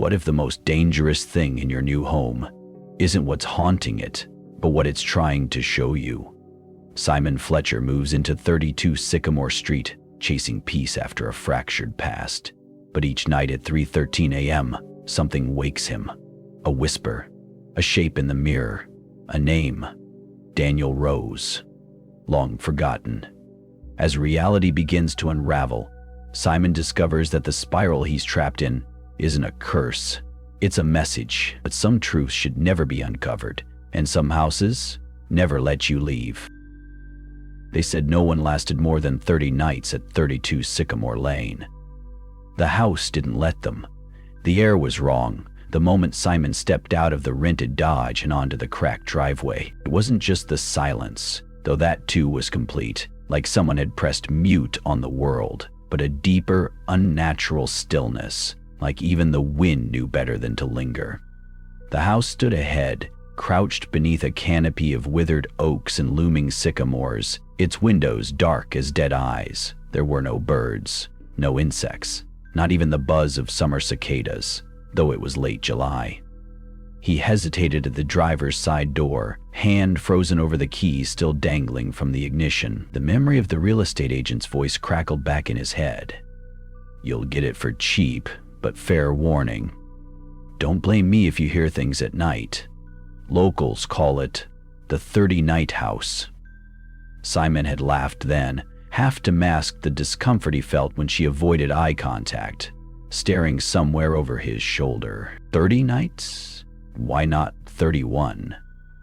What if the most dangerous thing in your new home isn't what's haunting it, but what it's trying to show you? Simon Fletcher moves into 32 Sycamore Street, chasing peace after a fractured past. But each night at 3:13 a.m., something wakes him. A whisper, a shape in the mirror, a name, Daniel Rose, long forgotten. As reality begins to unravel, Simon discovers that the spiral he's trapped in isn't a curse, it's a message. But some truths should never be uncovered, and some houses never let you leave. They said no one lasted more than 30 nights at 32 Sycamore Lane. The house didn't let them. The air was wrong the moment Simon stepped out of the rented Dodge and onto the cracked driveway. It wasn't just the silence, though that too was complete, like someone had pressed mute on the world, but a deeper, unnatural stillness, like even the wind knew better than to linger. The house stood ahead, crouched beneath a canopy of withered oaks and looming sycamores, its windows dark as dead eyes. There were no birds, no insects, not even the buzz of summer cicadas, though it was late July. He hesitated at the driver's side door, hand frozen over the keys still dangling from the ignition. The memory of the real estate agent's voice crackled back in his head. "You'll get it for cheap, but fair warning. Don't blame me if you hear things at night. Locals call it the 30-night house." Simon had laughed then, half to mask the discomfort he felt when she avoided eye contact, staring somewhere over his shoulder. 30 nights? Why not 31?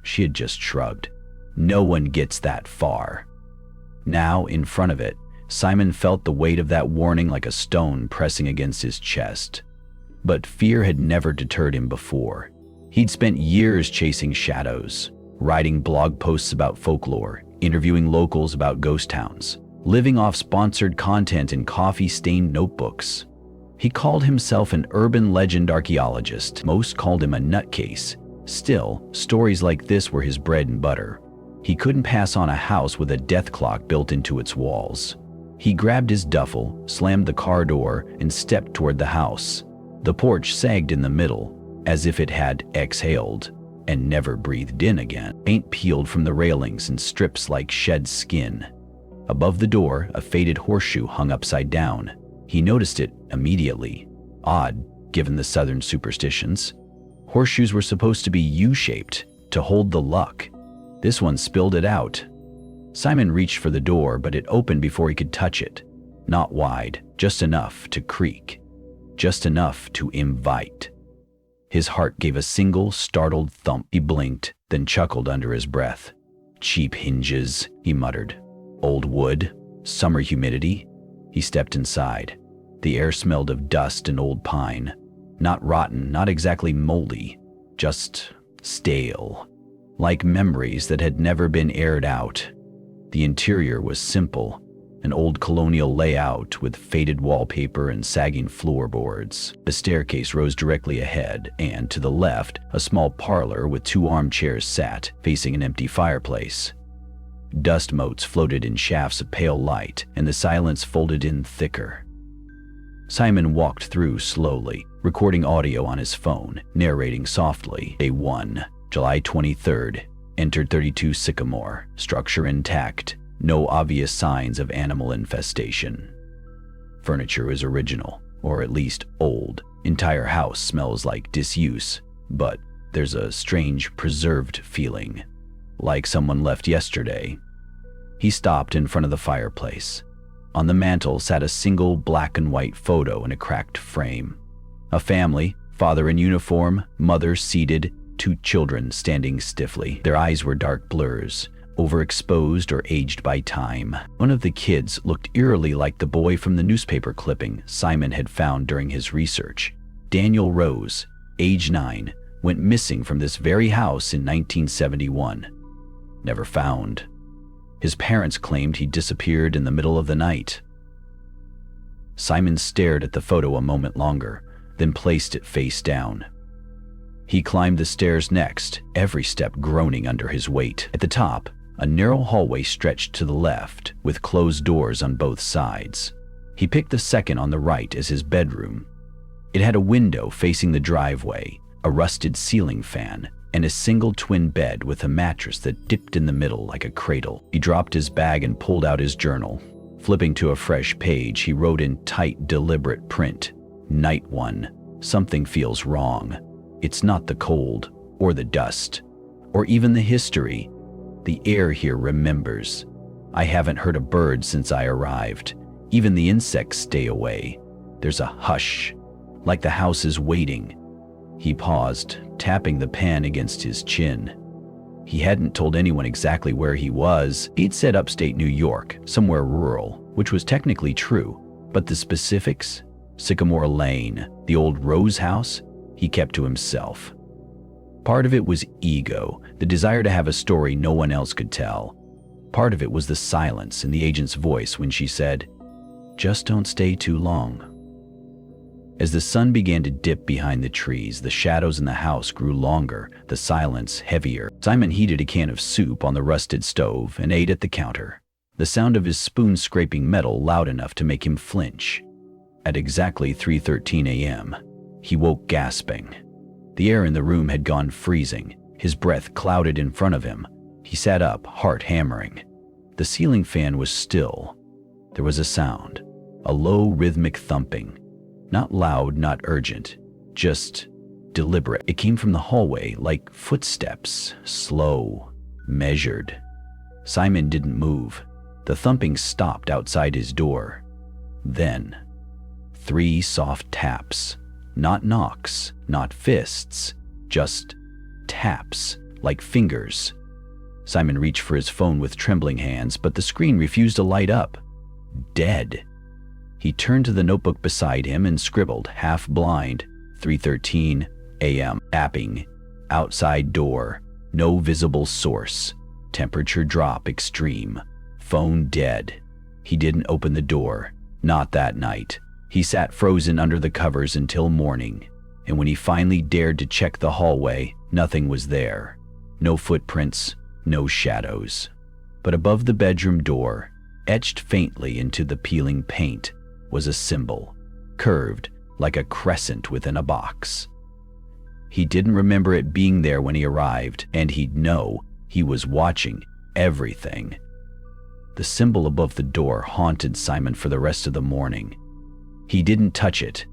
She had just shrugged. No one gets that far. Now, in front of it, Simon felt the weight of that warning like a stone pressing against his chest. But fear had never deterred him before. He'd spent years chasing shadows, writing blog posts about folklore, interviewing locals about ghost towns, living off sponsored content in coffee-stained notebooks. He called himself an urban legend archaeologist. Most called him a nutcase. Still, stories like this were his bread and butter. He couldn't pass on a house with a death clock built into its walls. He grabbed his duffel, slammed the car door, and stepped toward the house. The porch sagged in the middle, as if it had exhaled and never breathed in again. Paint peeled from the railings in strips like shed skin. Above the door, a faded horseshoe hung upside down. He noticed it immediately. Odd, given the southern superstitions. Horseshoes were supposed to be U-shaped, to hold the luck. This one spilled it out. Simon reached for the door, but it opened before he could touch it. Not wide, just enough to creak. Just enough to invite. His heart gave a single, startled thump. He blinked, then chuckled under his breath. "Cheap hinges," he muttered. "Old wood, summer humidity." He stepped inside. The air smelled of dust and old pine. Not rotten, not exactly moldy, just stale. Like memories that had never been aired out. The interior was simple, an old colonial layout with faded wallpaper and sagging floorboards. The staircase rose directly ahead, and to the left, a small parlor with 2 armchairs sat, facing an empty fireplace. Dust motes floated in shafts of pale light, and the silence folded in thicker. Simon walked through slowly, recording audio on his phone, narrating softly. Day 1, July 23rd. Entered 32 Sycamore. Structure intact. No obvious signs of animal infestation. Furniture is original, or at least old. Entire house smells like disuse, but there's a strange preserved feeling. Like someone left yesterday. He stopped in front of the fireplace. On the mantel sat a single black and white photo in a cracked frame. A family, father in uniform, mother seated, 2 children standing stiffly. Their eyes were dark blurs, overexposed or aged by time. One of the kids looked eerily like the boy from the newspaper clipping Simon had found during his research. Daniel Rose, age 9, went missing from this very house in 1971. Never found. His parents claimed he disappeared in the middle of the night. Simon stared at the photo a moment longer, then placed it face down. He climbed the stairs next, every step groaning under his weight. At the top, a narrow hallway stretched to the left, with closed doors on both sides. He picked the second on the right as his bedroom. It had a window facing the driveway, a rusted ceiling fan, and a single twin bed with a mattress that dipped in the middle like a cradle. He dropped his bag and pulled out his journal. Flipping to a fresh page, he wrote in tight, deliberate print, "Night 1. Something feels wrong. It's not the cold, or the dust, or even the history. The air here remembers. I haven't heard a bird since I arrived. Even the insects stay away. There's a hush, like the house is waiting." He paused, tapping the pen against his chin. He hadn't told anyone exactly where he was. He'd said upstate New York, somewhere rural, which was technically true, but the specifics, Sycamore Lane, the old Rose House, he kept to himself. Part of it was ego, the desire to have a story no one else could tell. Part of it was the silence in the agent's voice when she said, "Just don't stay too long." As the sun began to dip behind the trees, the shadows in the house grew longer, the silence heavier. Simon heated a can of soup on the rusted stove and ate at the counter, the sound of his spoon scraping metal loud enough to make him flinch. At exactly 3:13 a.m., he woke gasping. The air in the room had gone freezing, his breath clouded in front of him. He sat up, heart hammering. The ceiling fan was still. There was a sound, a low rhythmic thumping. Not loud, not urgent, just deliberate. It came from the hallway like footsteps, slow, measured. Simon didn't move. The thumping stopped outside his door. Then, 3 soft taps. Not knocks, not fists, just taps, like fingers. Simon reached for his phone with trembling hands, but the screen refused to light up. Dead. He turned to the notebook beside him and scribbled, half blind, 3:13 a.m. Tapping. Outside door. No visible source. Temperature drop extreme. Phone dead. He didn't open the door. Not that night. He sat frozen under the covers until morning, and when he finally dared to check the hallway, nothing was there. No footprints, no shadows. But above the bedroom door, etched faintly into the peeling paint, was a symbol, curved like a crescent within a box. He didn't remember it being there when he arrived, and he'd know he was watching everything. The symbol above the door haunted Simon for the rest of the morning. He didn't touch it,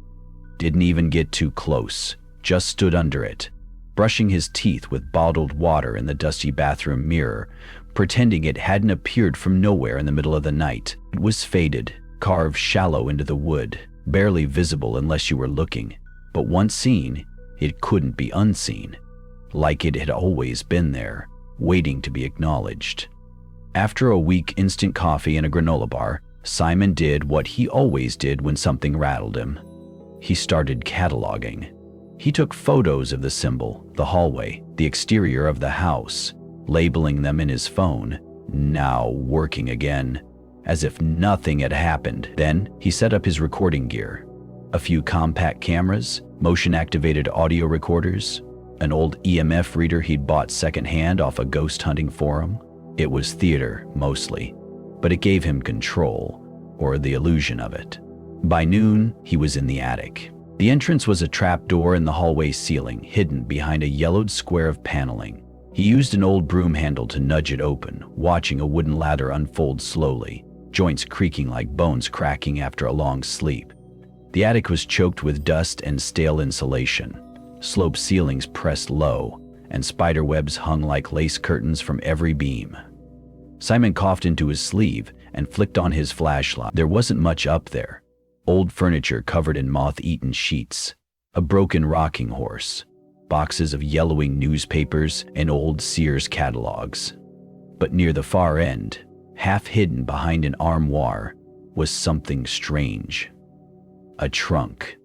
didn't even get too close, just stood under it, brushing his teeth with bottled water in the dusty bathroom mirror, pretending it hadn't appeared from nowhere in the middle of the night. It was faded, carved shallow into the wood, barely visible unless you were looking, but once seen, it couldn't be unseen, like it had always been there, waiting to be acknowledged. After a weak instant coffee and a granola bar, Simon did what he always did when something rattled him. He started cataloging. He took photos of the symbol, the hallway, the exterior of the house, labeling them in his phone, now working again, as if nothing had happened. Then he set up his recording gear. A few compact cameras, motion-activated audio recorders, an old EMF reader he'd bought secondhand off a ghost hunting forum. It was theater, mostly, but it gave him control, or the illusion of it. By noon, he was in the attic. The entrance was a trapdoor in the hallway ceiling, hidden behind a yellowed square of paneling. He used an old broom handle to nudge it open, watching a wooden ladder unfold slowly, joints creaking like bones cracking after a long sleep. The attic was choked with dust and stale insulation. Sloped ceilings pressed low, and spider webs hung like lace curtains from every beam. Simon coughed into his sleeve and flicked on his flashlight. There wasn't much up there. Old furniture covered in moth-eaten sheets, a broken rocking horse, boxes of yellowing newspapers, and old Sears catalogs. But near the far end, half hidden behind an armoire, was something strange. A trunk.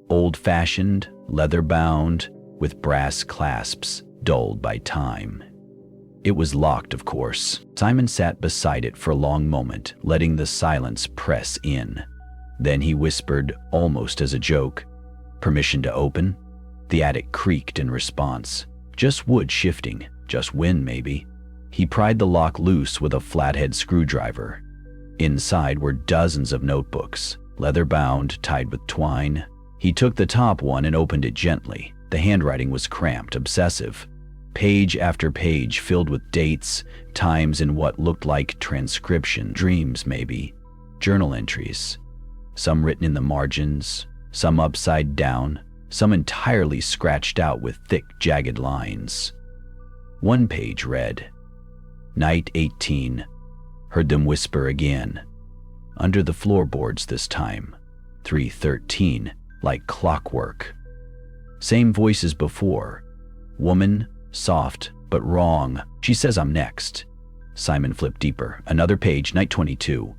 Old-fashioned, leather-bound, with brass clasps dulled by time. It was locked, of course. Simon sat beside it for a long moment, letting the silence press in. Then he whispered, almost as a joke, "Permission to open?" The attic creaked in response. Just wood shifting, just wind maybe. He pried the lock loose with a flathead screwdriver. Inside were dozens of notebooks, leather-bound, tied with twine, He took the top one and opened it gently. The handwriting was cramped, obsessive. Page after page filled with dates, times, and what looked like transcription, dreams maybe, journal entries. Some written in the margins, some upside down, some entirely scratched out with thick, jagged lines. One page read, "Night 18. Heard them whisper again. Under the floorboards this time. 3:13, like clockwork. Same voice as before. Woman, soft, but wrong. She says I'm next." Simon flipped deeper. Another page, night 22.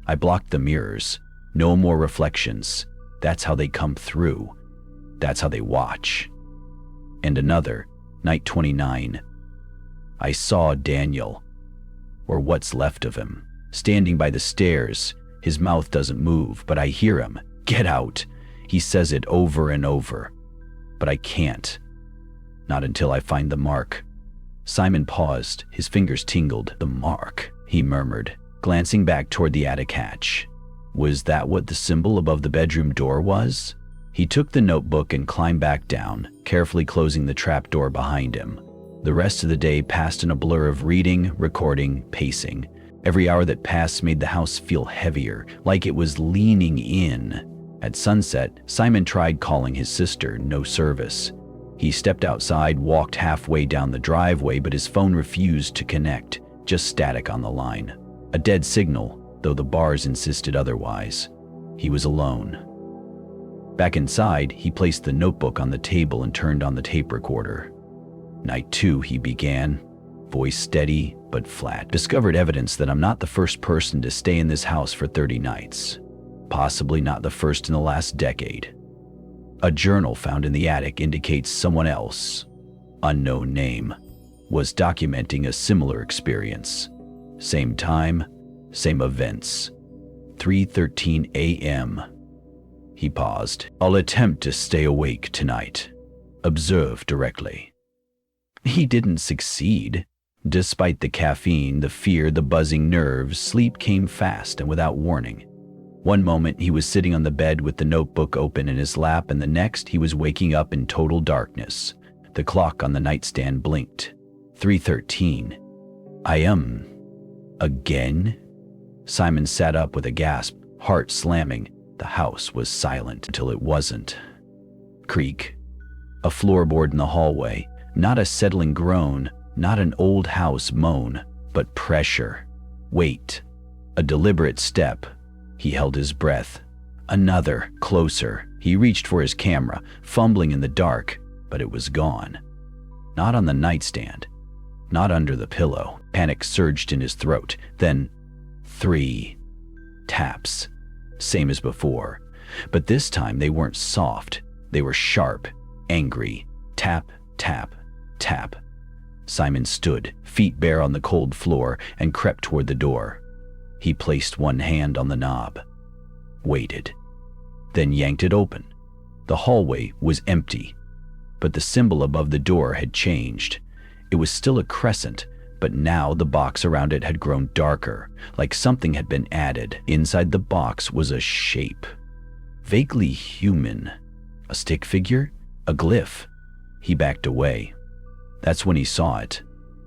"I blocked the mirrors. No more reflections. That's how they come through. That's how they watch." And another, night 29. "I saw Daniel, or what's left of him, standing by the stairs. His mouth doesn't move, but I hear him. Get out. He says it over and over. But I can't. Not until I find the mark." Simon paused. His fingers tingled. "The mark," he murmured, glancing back toward the attic hatch. Was that what the symbol above the bedroom door was? He took the notebook and climbed back down, carefully closing the trap door behind him. The rest of the day passed in a blur of reading, recording, pacing. Every hour that passed made the house feel heavier, like it was leaning in. At sunset, Simon tried calling his sister, no service. He stepped outside, walked halfway down the driveway, but his phone refused to connect, just static on the line. A dead signal, though the bars insisted otherwise. He was alone. Back inside, he placed the notebook on the table and turned on the tape recorder. "Night 2, he began, voice steady but flat. "Discovered evidence that I'm not the first person to stay in this house for 30 nights. Possibly not the first in the last decade. A journal found in the attic indicates someone else, unknown name, was documenting a similar experience. Same time, same events. 3:13 a.m. He paused. "I'll attempt to stay awake tonight. Observe directly." He didn't succeed. Despite the caffeine, the fear, the buzzing nerves, sleep came fast and without warning. One moment he was sitting on the bed with the notebook open in his lap, and the next he was waking up in total darkness. The clock on the nightstand blinked. 3:13. Again? Simon sat up with a gasp, heart slamming. The house was silent until it wasn't. Creak. A floorboard in the hallway. Not a settling groan, not an old house moan, but pressure. Weight. A deliberate step. He held his breath. Another, closer. He reached for his camera, fumbling in the dark, but it was gone. Not on the nightstand. Not under the pillow. Panic surged in his throat. Then, 3 taps. Same as before. But this time they weren't soft. They were sharp, angry. Tap, tap, tap. Simon stood, feet bare on the cold floor, and crept toward the door. He placed one hand on the knob. Waited. Then yanked it open. The hallway was empty, but the symbol above the door had changed. It was still a crescent, but now the box around it had grown darker, like something had been added. Inside the box was a shape. Vaguely human. A stick figure? A glyph. He backed away. That's when he saw it.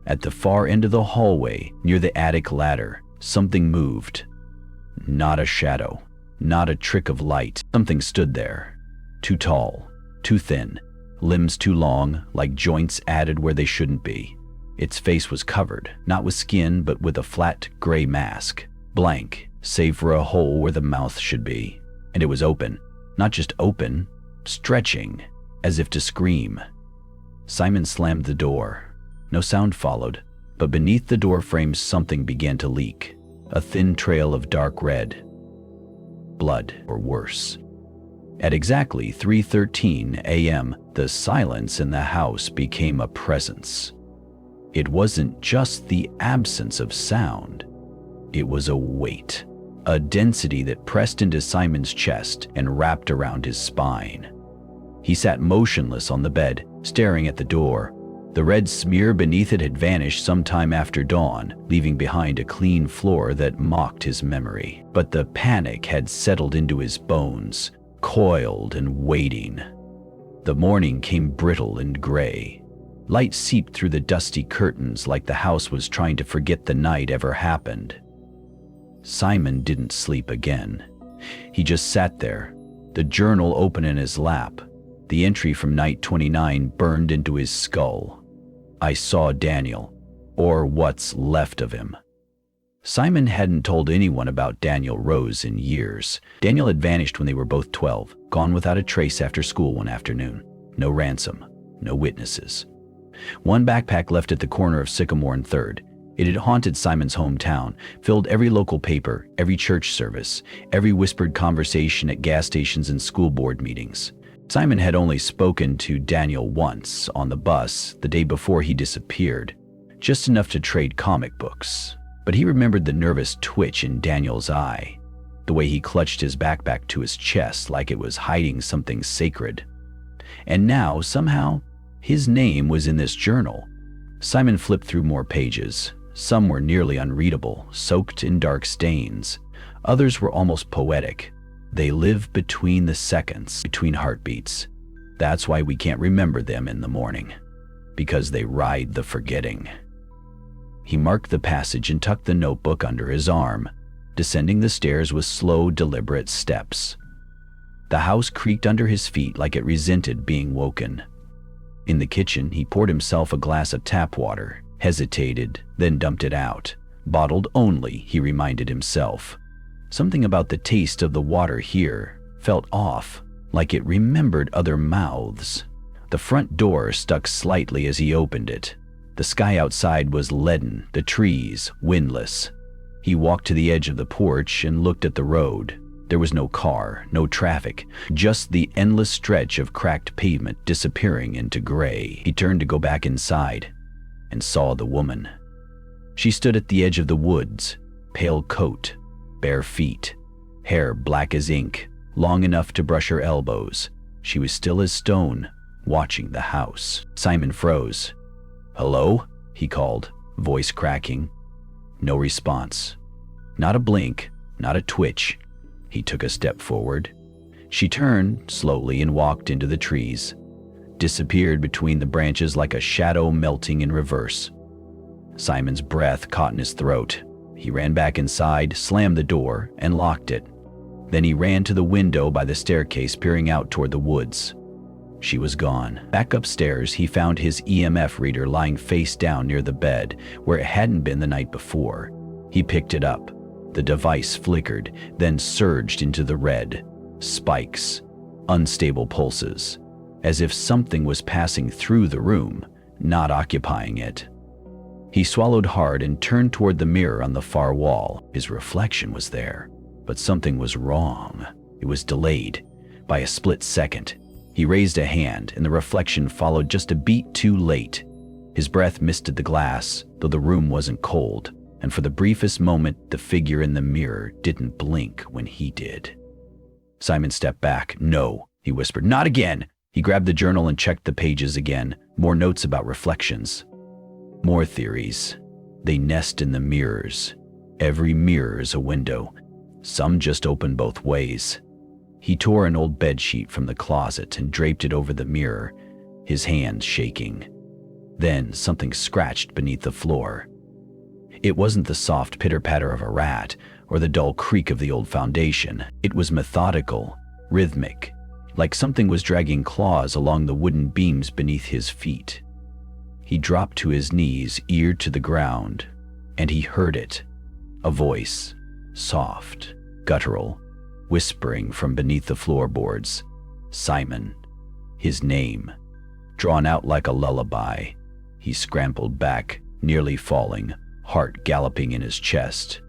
At the far end of the hallway, near the attic ladder, something moved. Not a shadow, not a trick of light. Something stood there. Too tall, too thin, limbs too long, like joints added where they shouldn't be. Its face was covered, not with skin, but with a flat, gray mask. Blank, save for a hole where the mouth should be. And it was open. Not just open, stretching, as if to scream. Simon slammed the door. No sound followed, but beneath the door frame something began to leak. A thin trail of dark red. Blood, or worse. At exactly 3:13 a.m., the silence in the house became a presence. It wasn't just the absence of sound. It was a weight, a density that pressed into Simon's chest and wrapped around his spine. He sat motionless on the bed, staring at the door. The red smear beneath it had vanished sometime after dawn, leaving behind a clean floor that mocked his memory. But the panic had settled into his bones, coiled and waiting. The morning came brittle and gray. Light seeped through the dusty curtains like the house was trying to forget the night ever happened. Simon didn't sleep again. He just sat there, the journal open in his lap. The entry from night 29 burned into his skull. I saw Daniel, or what's left of him. Simon hadn't told anyone about Daniel Rose in years. Daniel had vanished when they were both 12, gone without a trace after school one afternoon. No ransom, no witnesses. One backpack left at the corner of Sycamore and 3rd. It had haunted Simon's hometown, filled every local paper, every church service, every whispered conversation at gas stations and school board meetings. Simon had only spoken to Daniel once, on the bus, the day before he disappeared, just enough to trade comic books. But he remembered the nervous twitch in Daniel's eye, the way he clutched his backpack to his chest like it was hiding something sacred. And now, somehow, his name was in this journal. Simon flipped through more pages. Some were nearly unreadable, soaked in dark stains. Others were almost poetic. They live between the seconds, between heartbeats. That's why we can't remember them in the morning, because they ride the forgetting. He marked the passage and tucked the notebook under his arm, descending the stairs with slow, deliberate steps. The house creaked under his feet like it resented being woken. In the kitchen, he poured himself a glass of tap water, hesitated, then dumped it out. Bottled only, he reminded himself. Something about the taste of the water here felt off, like it remembered other mouths. The front door stuck slightly as he opened it. The sky outside was leaden, the trees windless. He walked to the edge of the porch and looked at the road. There was no car, no traffic, just the endless stretch of cracked pavement disappearing into gray. He turned to go back inside and saw the woman. She stood at the edge of the woods, pale coat, bare feet, hair black as ink, long enough to brush her elbows. She was still as stone, watching the house. Simon froze. "Hello?" he called, voice cracking. No response. Not a blink, not a twitch. He took a step forward. She turned slowly and walked into the trees, disappeared between the branches like a shadow melting in reverse. Simon's breath caught in his throat. He ran back inside, slammed the door, and locked it. Then he ran to the window by the staircase, peering out toward the woods. She was gone. Back upstairs, he found his EMF reader lying face down near the bed, where it hadn't been the night before. He picked it up. The device flickered, then surged into the red. Spikes, unstable pulses, as if something was passing through the room, not occupying it. He swallowed hard and turned toward the mirror on the far wall. His reflection was there, but something was wrong. It was delayed by a split second. He raised a hand, and the reflection followed just a beat too late. His breath misted the glass, though the room wasn't cold, and for the briefest moment, the figure in the mirror didn't blink when he did. Simon stepped back. "No," he whispered. "Not again!" He grabbed the journal and checked the pages again. More notes about reflections. More theories. They nest in the mirrors. Every mirror is a window. Some just open both ways. He tore an old bedsheet from the closet and draped it over the mirror, his hands shaking. Then something scratched beneath the floor. It wasn't the soft pitter-patter of a rat or the dull creak of the old foundation. It was methodical, rhythmic, like something was dragging claws along the wooden beams beneath his feet. He dropped to his knees, ear to the ground, and he heard it. A voice, soft, guttural, whispering from beneath the floorboards. Simon. His name. Drawn out like a lullaby. He scrambled back, nearly falling, heart galloping in his chest.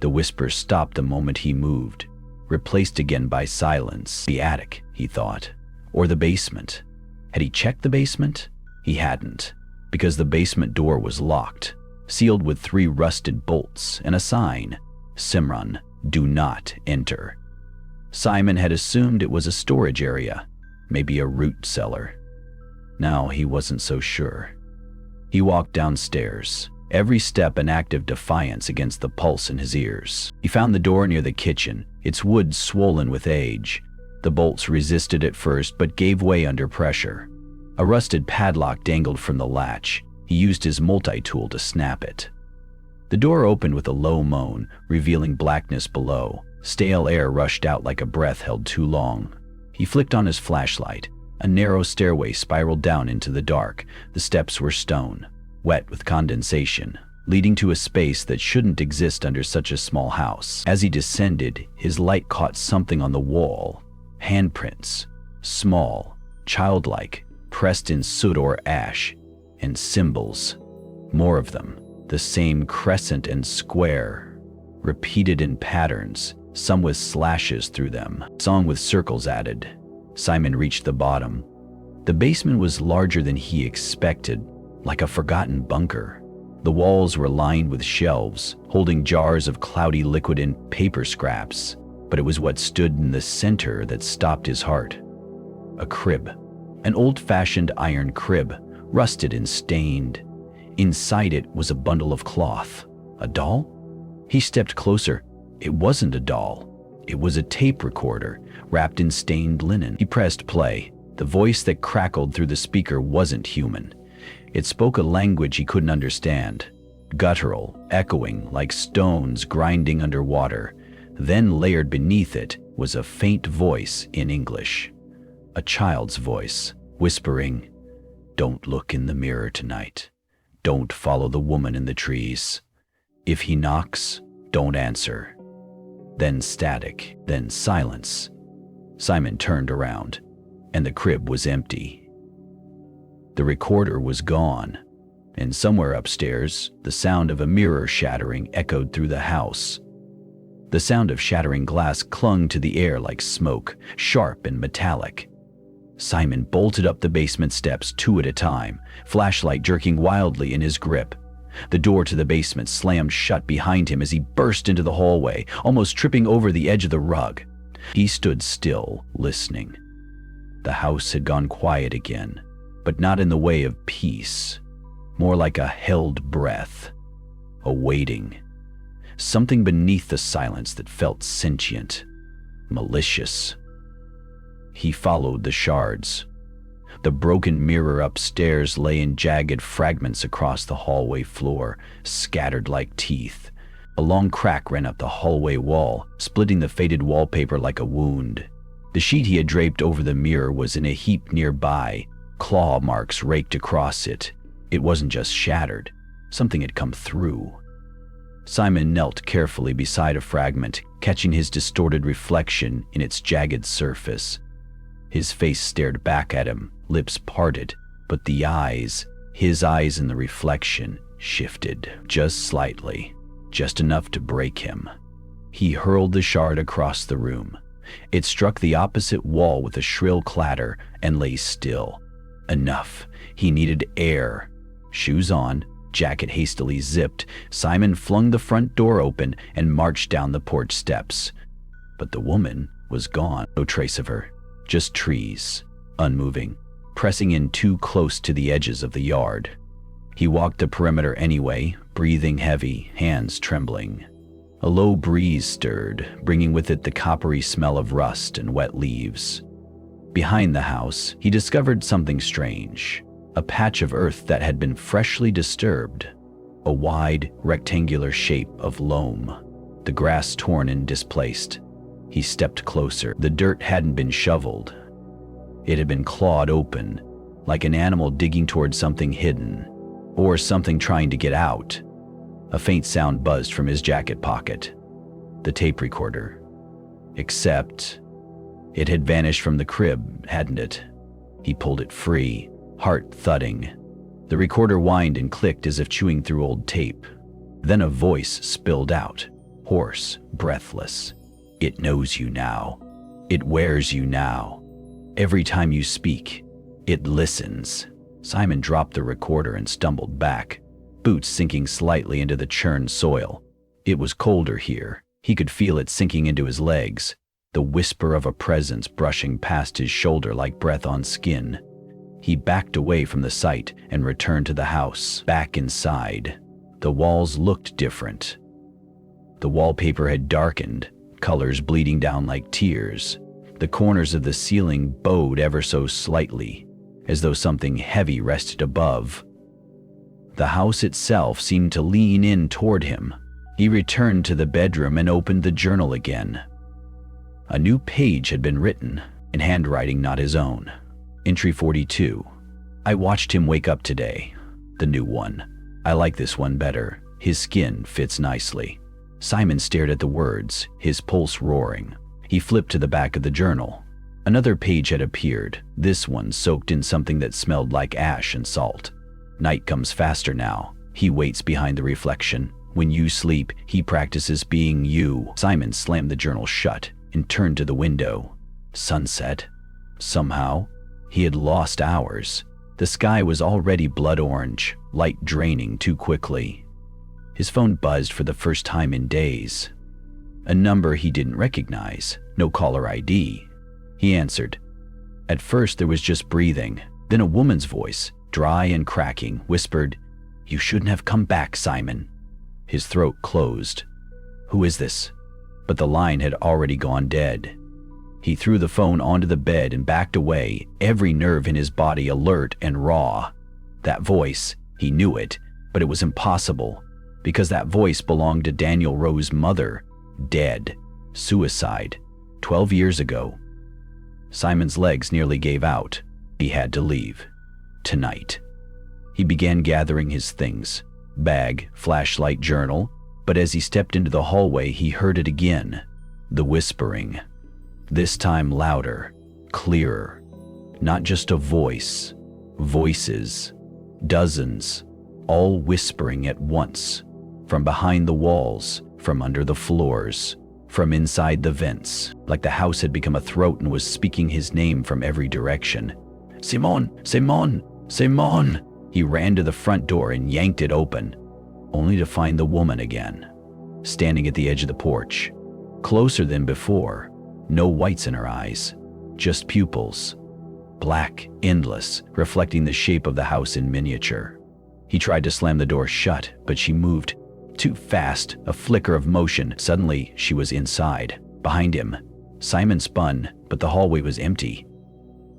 The whisper stopped the moment he moved, replaced again by silence. The attic, he thought. Or the basement. Had he checked the basement? He hadn't, because the basement door was locked, sealed with 3 rusted bolts and a sign. Simran, do not enter. Simon had assumed it was a storage area, maybe a root cellar. Now he wasn't so sure. He walked downstairs, every step an act of defiance against the pulse in his ears. He found the door near the kitchen, its wood swollen with age. The bolts resisted at first but gave way under pressure. A rusted padlock dangled from the latch. He used his multi-tool to snap it. The door opened with a low moan, revealing blackness below. Stale air rushed out like a breath held too long. He flicked on his flashlight. A narrow stairway spiraled down into the dark. The steps were stone, wet with condensation, leading to a space that shouldn't exist under such a small house. As he descended, his light caught something on the wall. Handprints, small, childlike, pressed in soot or ash, and symbols. More of them, the same crescent and square, repeated in patterns, some with slashes through them, some with circles added. Simon reached the bottom. The basement was larger than he expected, like a forgotten bunker. The walls were lined with shelves, holding jars of cloudy liquid and paper scraps, but it was what stood in the center that stopped his heart. A crib, an old-fashioned iron crib, rusted and stained. Inside it was a bundle of cloth. A doll? He stepped closer. It wasn't a doll. It was a tape recorder, wrapped in stained linen. He pressed play. The voice that crackled through the speaker wasn't human. It spoke a language he couldn't understand, guttural, echoing like stones grinding underwater. Then layered beneath it was a faint voice in English. A child's voice, whispering, "Don't look in the mirror tonight. Don't follow the woman in the trees. If he knocks, don't answer." Then static, then silence. Simon turned around, and the crib was empty. The recorder was gone, and somewhere upstairs, the sound of a mirror shattering echoed through the house. The sound of shattering glass clung to the air like smoke, sharp and metallic. Simon bolted up the basement steps 2 at a time, flashlight jerking wildly in his grip. The door to the basement slammed shut behind him as he burst into the hallway, almost tripping over the edge of the rug. He stood still, listening. The house had gone quiet again, but not in the way of peace, more like a held breath, a waiting. Something beneath the silence that felt sentient, malicious. He followed the shards. The broken mirror upstairs lay in jagged fragments across the hallway floor, scattered like teeth. A long crack ran up the hallway wall, splitting the faded wallpaper like a wound. The sheet he had draped over the mirror was in a heap nearby, claw marks raked across it. It wasn't just shattered. Something had come through. Simon knelt carefully beside a fragment, catching his distorted reflection in its jagged surface. His face stared back at him, lips parted, but the eyes, his eyes in the reflection, shifted just slightly, just enough to break him. He hurled the shard across the room. It struck the opposite wall with a shrill clatter and lay still. Enough. He needed air. Shoes on, jacket hastily zipped, Simon flung the front door open and marched down the porch steps. But the woman was gone. No trace of her. Just trees, unmoving, pressing in too close to the edges of the yard. He walked the perimeter anyway, breathing heavy, hands trembling. A low breeze stirred, bringing with it the coppery smell of rust and wet leaves. Behind the house, he discovered something strange, a patch of earth that had been freshly disturbed, a wide, rectangular shape of loam, the grass torn and displaced. He stepped closer. The dirt hadn't been shoveled. It had been clawed open, like an animal digging toward something hidden, or something trying to get out. A faint sound buzzed from his jacket pocket. The tape recorder. Except, it had vanished from the crib, hadn't it? He pulled it free, heart thudding. The recorder whined and clicked as if chewing through old tape. Then a voice spilled out, hoarse, breathless. "It knows you now. It wears you now. Every time you speak, it listens." Simon dropped the recorder and stumbled back, boots sinking slightly into the churned soil. It was colder here. He could feel it sinking into his legs, the whisper of a presence brushing past his shoulder like breath on skin. He backed away from the sight and returned to the house. Back inside, the walls looked different. The wallpaper had darkened, colors bleeding down like tears. The corners of the ceiling bowed ever so slightly, as though something heavy rested above. The house itself seemed to lean in toward him. He returned to the bedroom and opened the journal again. A new page had been written, in handwriting not his own. Entry 42. I watched him wake up today. The new one. I like this one better. His skin fits nicely. Simon stared at the words, his pulse roaring. He flipped to the back of the journal. Another page had appeared, this one soaked in something that smelled like ash and salt. Night comes faster now. He waits behind the reflection. When you sleep, he practices being you. Simon slammed the journal shut and turned to the window. Sunset. Somehow, he had lost hours. The sky was already blood orange, light draining too quickly. His phone buzzed for the first time in days. A number he didn't recognize, no caller ID. He answered. At first there was just breathing, then a woman's voice, dry and cracking, whispered, "You shouldn't have come back, Simon." His throat closed. Who is this? But the line had already gone dead. He threw the phone onto the bed and backed away, every nerve in his body alert and raw. That voice, he knew it, but it was impossible, because that voice belonged to Daniel Rowe's mother, dead, suicide, 12 years ago. Simon's legs nearly gave out. He had to leave. Tonight. He began gathering his things, bag, flashlight, journal, but as he stepped into the hallway, he heard it again, the whispering. This time louder, clearer. Not just a voice, voices, dozens, all whispering at once, from behind the walls, from under the floors, from inside the vents, like the house had become a throat and was speaking his name from every direction. Simon, Simon, Simon! He ran to the front door and yanked it open, only to find the woman again, standing at the edge of the porch, closer than before. No whites in her eyes, just pupils, black, endless, reflecting the shape of the house in miniature. He tried to slam the door shut, but she moved too fast, a flicker of motion. Suddenly, she was inside, behind him. Simon spun, but the hallway was empty.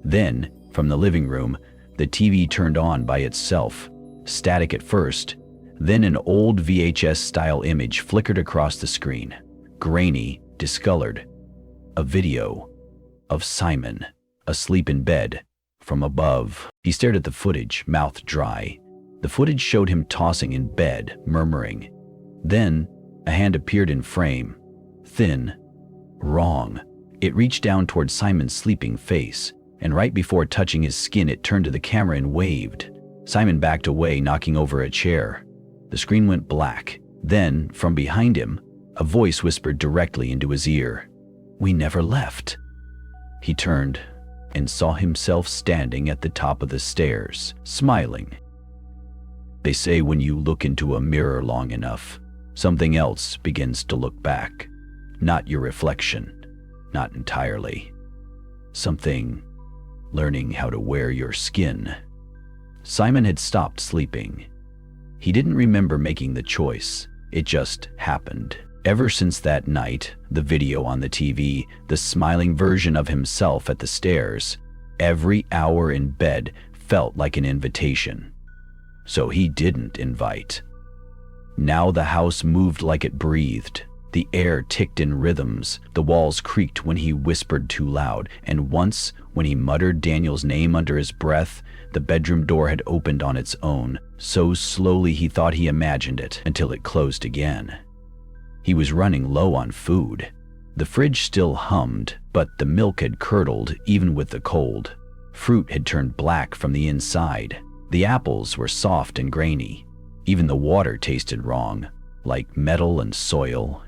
Then, from the living room, the TV turned on by itself, static at first. Then an old VHS-style image flickered across the screen, grainy, discolored. A video of Simon, asleep in bed, from above. He stared at the footage, mouth dry. The footage showed him tossing in bed, murmuring. Then, a hand appeared in frame. Thin. Wrong. It reached down toward Simon's sleeping face, and right before touching his skin, it turned to the camera and waved. Simon backed away, knocking over a chair. The screen went black. Then, from behind him, a voice whispered directly into his ear. We never left. He turned and saw himself standing at the top of the stairs, smiling. They say when you look into a mirror long enough, something else begins to look back. Not your reflection, not entirely. Something learning how to wear your skin. Simon had stopped sleeping. He didn't remember making the choice. It just happened. Ever since that night, the video on the TV, the smiling version of himself at the stairs, every hour in bed felt like an invitation. So he didn't invite. Now the house moved like it breathed. The air ticked in rhythms, the walls creaked when he whispered too loud, and once, when he muttered Daniel's name under his breath, the bedroom door had opened on its own, so slowly he thought he imagined it, until it closed again. He was running low on food. The fridge still hummed, but the milk had curdled even with the cold. Fruit had turned black from the inside. The apples were soft and grainy. Even the water tasted wrong, like metal and soil.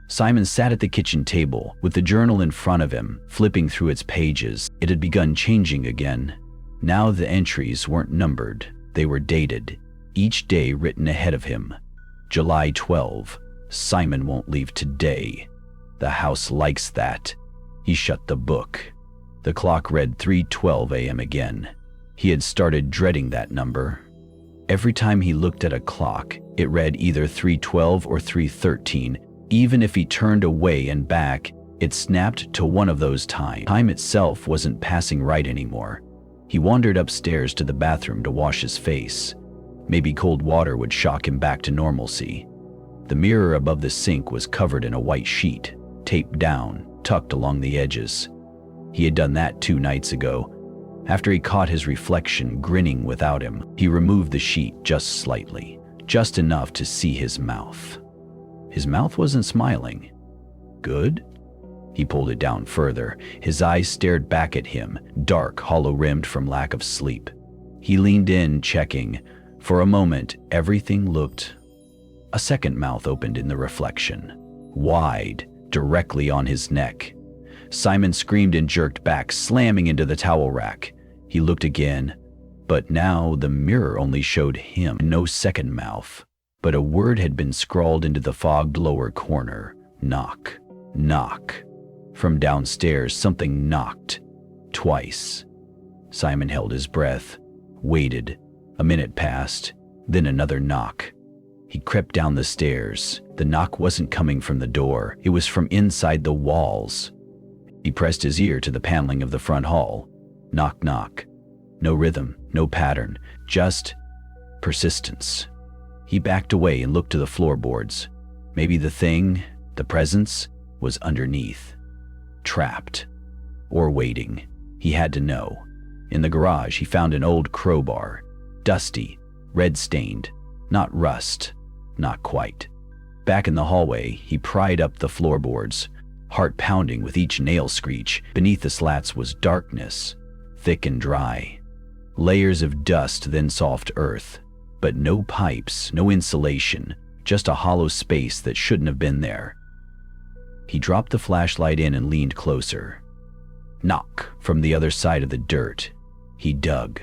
Simon sat at the kitchen table with the journal in front of him, flipping through its pages. It had begun changing again. Now the entries weren't numbered. They were dated, each day written ahead of him. July 12. Simon won't leave today. The house likes that. He shut the book. The clock read 3:12 a.m. again. He had started dreading that number. Every time he looked at a clock, it read either 3:12 or 3:13. Even if he turned away and back, It snapped to one of those times. Time itself wasn't passing right anymore. He wandered upstairs to the bathroom to wash his face. Maybe cold water would shock him back to normalcy. The mirror above the sink was covered in a white sheet, taped down, tucked along the edges. He had done that 2 nights ago. After he caught his reflection grinning without him, he removed the sheet just slightly, just enough to see his mouth. His mouth wasn't smiling. Good? He pulled it down further. His eyes stared back at him, dark, hollow-rimmed from lack of sleep. He leaned in, checking. For a moment, everything looked... A second mouth opened in the reflection, wide, directly on his neck. Simon screamed and jerked back, slamming into the towel rack. He looked again, but now the mirror only showed him. No second mouth, but a word had been scrawled into the fogged lower corner. Knock, knock. From downstairs, something knocked. Twice. Simon held his breath, waited. A minute passed, then another knock. He crept down the stairs. The knock wasn't coming from the door. It was from inside the walls. He pressed his ear to the paneling of the front hall. Knock, knock. No rhythm, no pattern, just persistence. He backed away and looked to the floorboards. Maybe the thing, the presence, was underneath. Trapped. Or waiting. He had to know. In the garage, he found an old crowbar. Dusty, red-stained. Not rust. Not quite. Back in the hallway, he pried up the floorboards, heart pounding with each nail screech. Beneath the slats was darkness, thick and dry. Layers of dust, then soft earth. But no pipes, no insulation, just a hollow space that shouldn't have been there. He dropped the flashlight in and leaned closer. Knock from the other side of the dirt. He dug,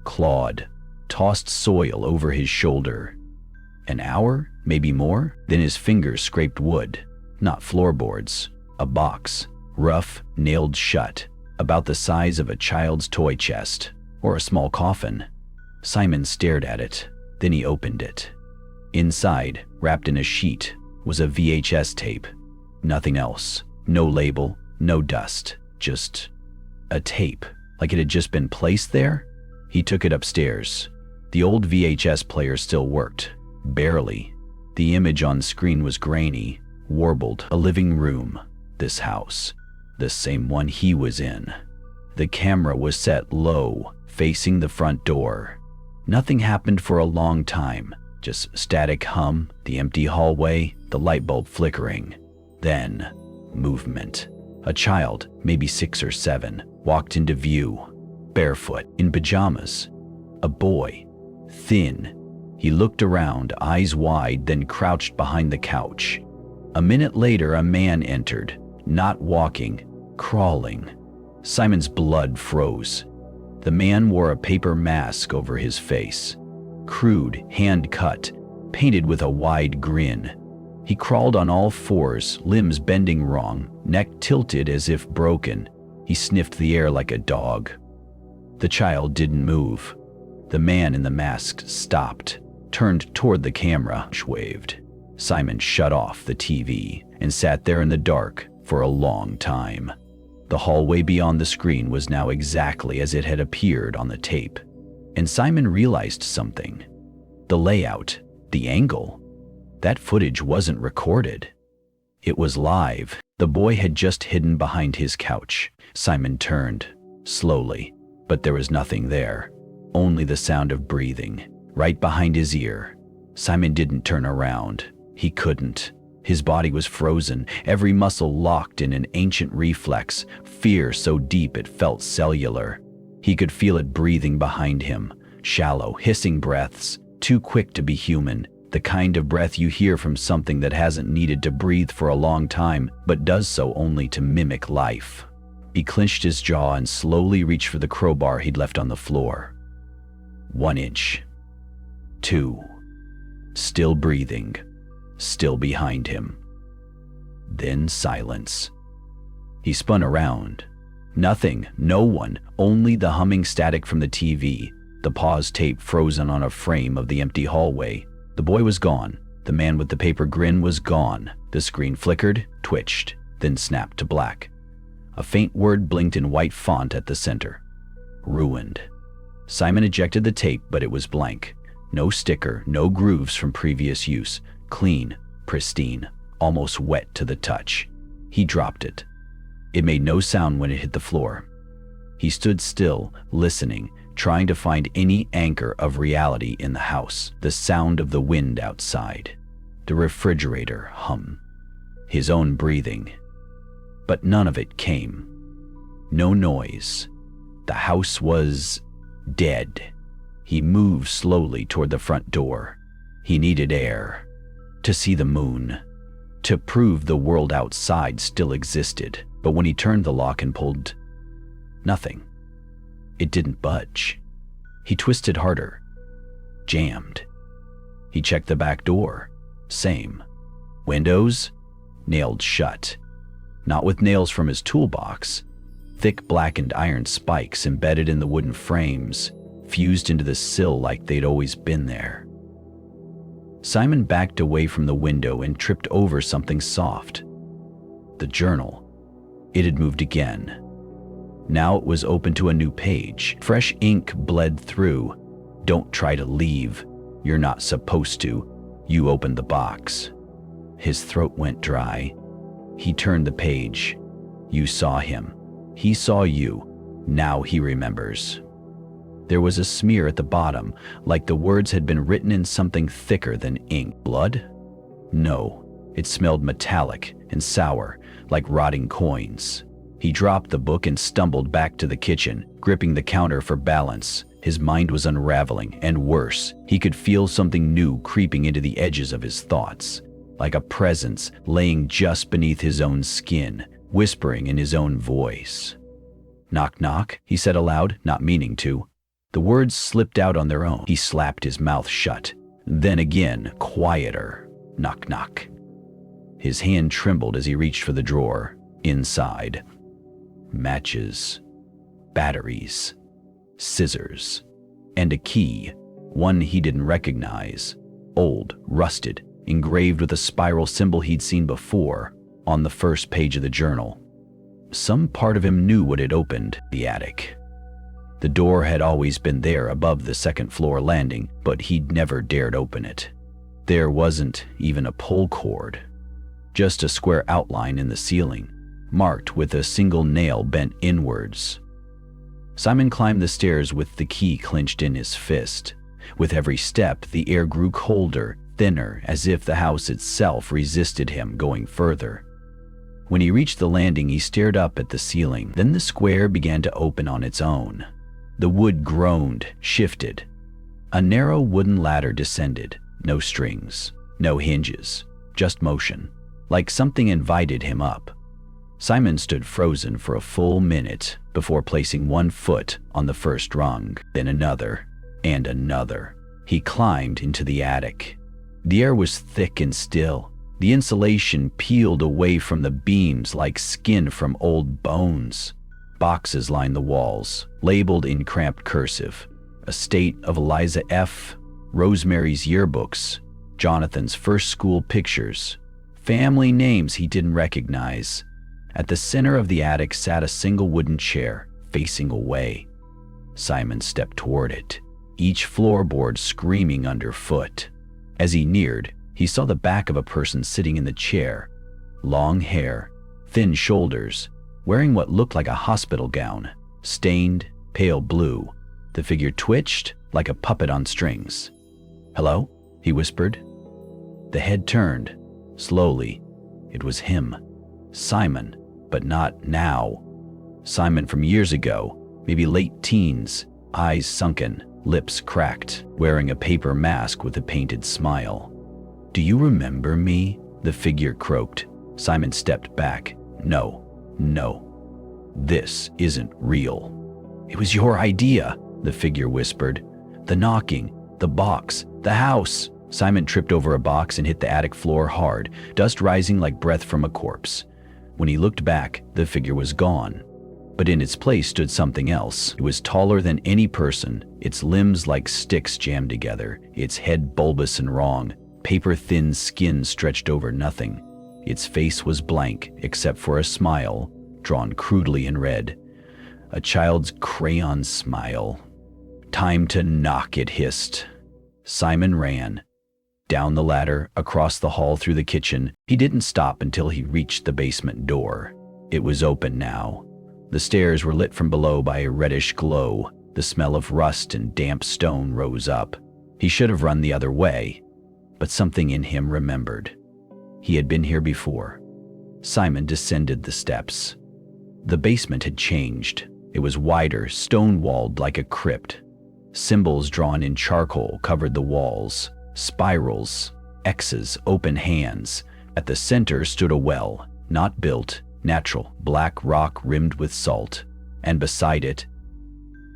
clawed, tossed soil over his shoulder. An hour, maybe more, then his fingers scraped wood, not floorboards. A box, rough, nailed shut, about the size of a child's toy chest, or a small coffin. Simon stared at it, then he opened it. Inside, wrapped in a sheet, was a VHS tape. Nothing else. No label, no dust. Just a tape, like it had just been placed there. He took it upstairs. The old VHS player still worked. Barely. The image on screen was grainy, warbled. A living room. This house. The same one he was in. The camera was set low, facing the front door. Nothing happened for a long time. Just static hum, the empty hallway, the light bulb flickering. Then, movement. A child, maybe 6 or 7, walked into view. Barefoot, in pajamas. A boy. Thin. He looked around, eyes wide, then crouched behind the couch. A minute later, a man entered. Not walking, crawling. Simon's blood froze. The man wore a paper mask over his face. Crude, hand-cut, painted with a wide grin. He crawled on all fours, limbs bending wrong, neck tilted as if broken. He sniffed the air like a dog. The child didn't move. The man in the mask stopped, turned toward the camera, waved. Simon shut off the TV and sat there in the dark for a long time. The hallway beyond the screen was now exactly as it had appeared on the tape. And Simon realized something. The layout, the angle. That footage wasn't recorded. It was live. The boy had just hidden behind his couch. Simon turned, slowly, but there was nothing there. Only the sound of breathing, right behind his ear. Simon didn't turn around. He couldn't. His body was frozen, every muscle locked in an ancient reflex, fear so deep it felt cellular. He could feel it breathing behind him, shallow, hissing breaths, too quick to be human, the kind of breath you hear from something that hasn't needed to breathe for a long time, but does so only to mimic life. He clenched his jaw and slowly reached for the crowbar he'd left on the floor. 1 inch. 2. Still breathing. Still behind him. Then silence. He spun around. Nothing, no one, only the humming static from the TV, the pause tape frozen on a frame of the empty hallway. The boy was gone. The man with the paper grin was gone. The screen flickered, twitched, then snapped to black. A faint word blinked in white font at the center. Ruined. Simon ejected the tape, but it was blank. No sticker, no grooves from previous use. Clean, pristine, almost wet to the touch. He dropped it. It made no sound when it hit the floor. He stood still, listening, trying to find any anchor of reality in the house. The sound of the wind outside. The refrigerator hum. His own breathing. But none of it came. No noise. The house was dead. He moved slowly toward the front door. He needed air. To see the moon. To prove the world outside still existed. But when he turned the lock and pulled, nothing. It didn't budge. He twisted harder. Jammed. He checked the back door. Same. Windows? Nailed shut. Not with nails from his toolbox. Thick blackened iron spikes embedded in the wooden frames, fused into the sill like they'd always been there. Simon backed away from the window and tripped over something soft. The journal. It had moved again. Now it was open to a new page. Fresh ink bled through. Don't try to leave. You're not supposed to. You opened the box. His throat went dry. He turned the page. You saw him. He saw you. Now he remembers. There was a smear at the bottom, like the words had been written in something thicker than ink. Blood? No. It smelled metallic and sour, like rotting coins. He dropped the book and stumbled back to the kitchen, gripping the counter for balance. His mind was unraveling, and worse, he could feel something new creeping into the edges of his thoughts, like a presence laying just beneath his own skin, whispering in his own voice. Knock, knock, he said aloud, not meaning to. The words slipped out on their own. He slapped his mouth shut. Then again, quieter. Knock, knock. His hand trembled as he reached for the drawer. Inside. Matches. Batteries. Scissors. And a key. One he didn't recognize. Old, rusted, engraved with a spiral symbol he'd seen before, on the first page of the journal. Some part of him knew what had opened the attic. The door had always been there above the second-floor landing, but he'd never dared open it. There wasn't even a pull cord. Just a square outline in the ceiling, marked with a single nail bent inwards. Simon climbed the stairs with the key clenched in his fist. With every step, the air grew colder, thinner, as if the house itself resisted him going further. When he reached the landing, he stared up at the ceiling. Then the square began to open on its own. The wood groaned, shifted. A narrow wooden ladder descended. No strings, no hinges, just motion, like something invited him up. Simon stood frozen for a full minute before placing one foot on the first rung, then another, and another. He climbed into the attic. The air was thick and still. The insulation peeled away from the beams like skin from old bones. Boxes lined the walls, labeled in cramped cursive. Estate of Eliza F., Rosemary's yearbooks, Jonathan's first school pictures, family names he didn't recognize. At the center of the attic sat a single wooden chair, facing away. Simon stepped toward it, each floorboard screaming underfoot. As he neared, he saw the back of a person sitting in the chair. Long hair, thin shoulders, wearing what looked like a hospital gown, stained, pale blue. The figure twitched like a puppet on strings. "Hello?" he whispered. The head turned. Slowly. It was him. Simon, but not now. Simon from years ago, maybe late teens, eyes sunken, lips cracked, wearing a paper mask with a painted smile. "Do you remember me?" the figure croaked. Simon stepped back. No. This isn't real." "It was your idea," the figure whispered. "The knocking, the box, the house." Simon tripped over a box and hit the attic floor hard, dust rising like breath from a corpse. When he looked back, the figure was gone. But in its place stood something else. It was taller than any person, its limbs like sticks jammed together, its head bulbous and wrong, paper-thin skin stretched over nothing. Its face was blank except for a smile, drawn crudely in red. A child's crayon smile. "Time to knock," it hissed. Simon ran. Down the ladder, across the hall, through the kitchen. He didn't stop until he reached the basement door. It was open now. The stairs were lit from below by a reddish glow. The smell of rust and damp stone rose up. He should have run the other way, but something in him remembered. He had been here before. Simon descended the steps. The basement had changed. It was wider, stone-walled like a crypt. Symbols drawn in charcoal covered the walls. Spirals, X's, open hands. At the center stood a well, not built, natural, black rock rimmed with salt. And beside it,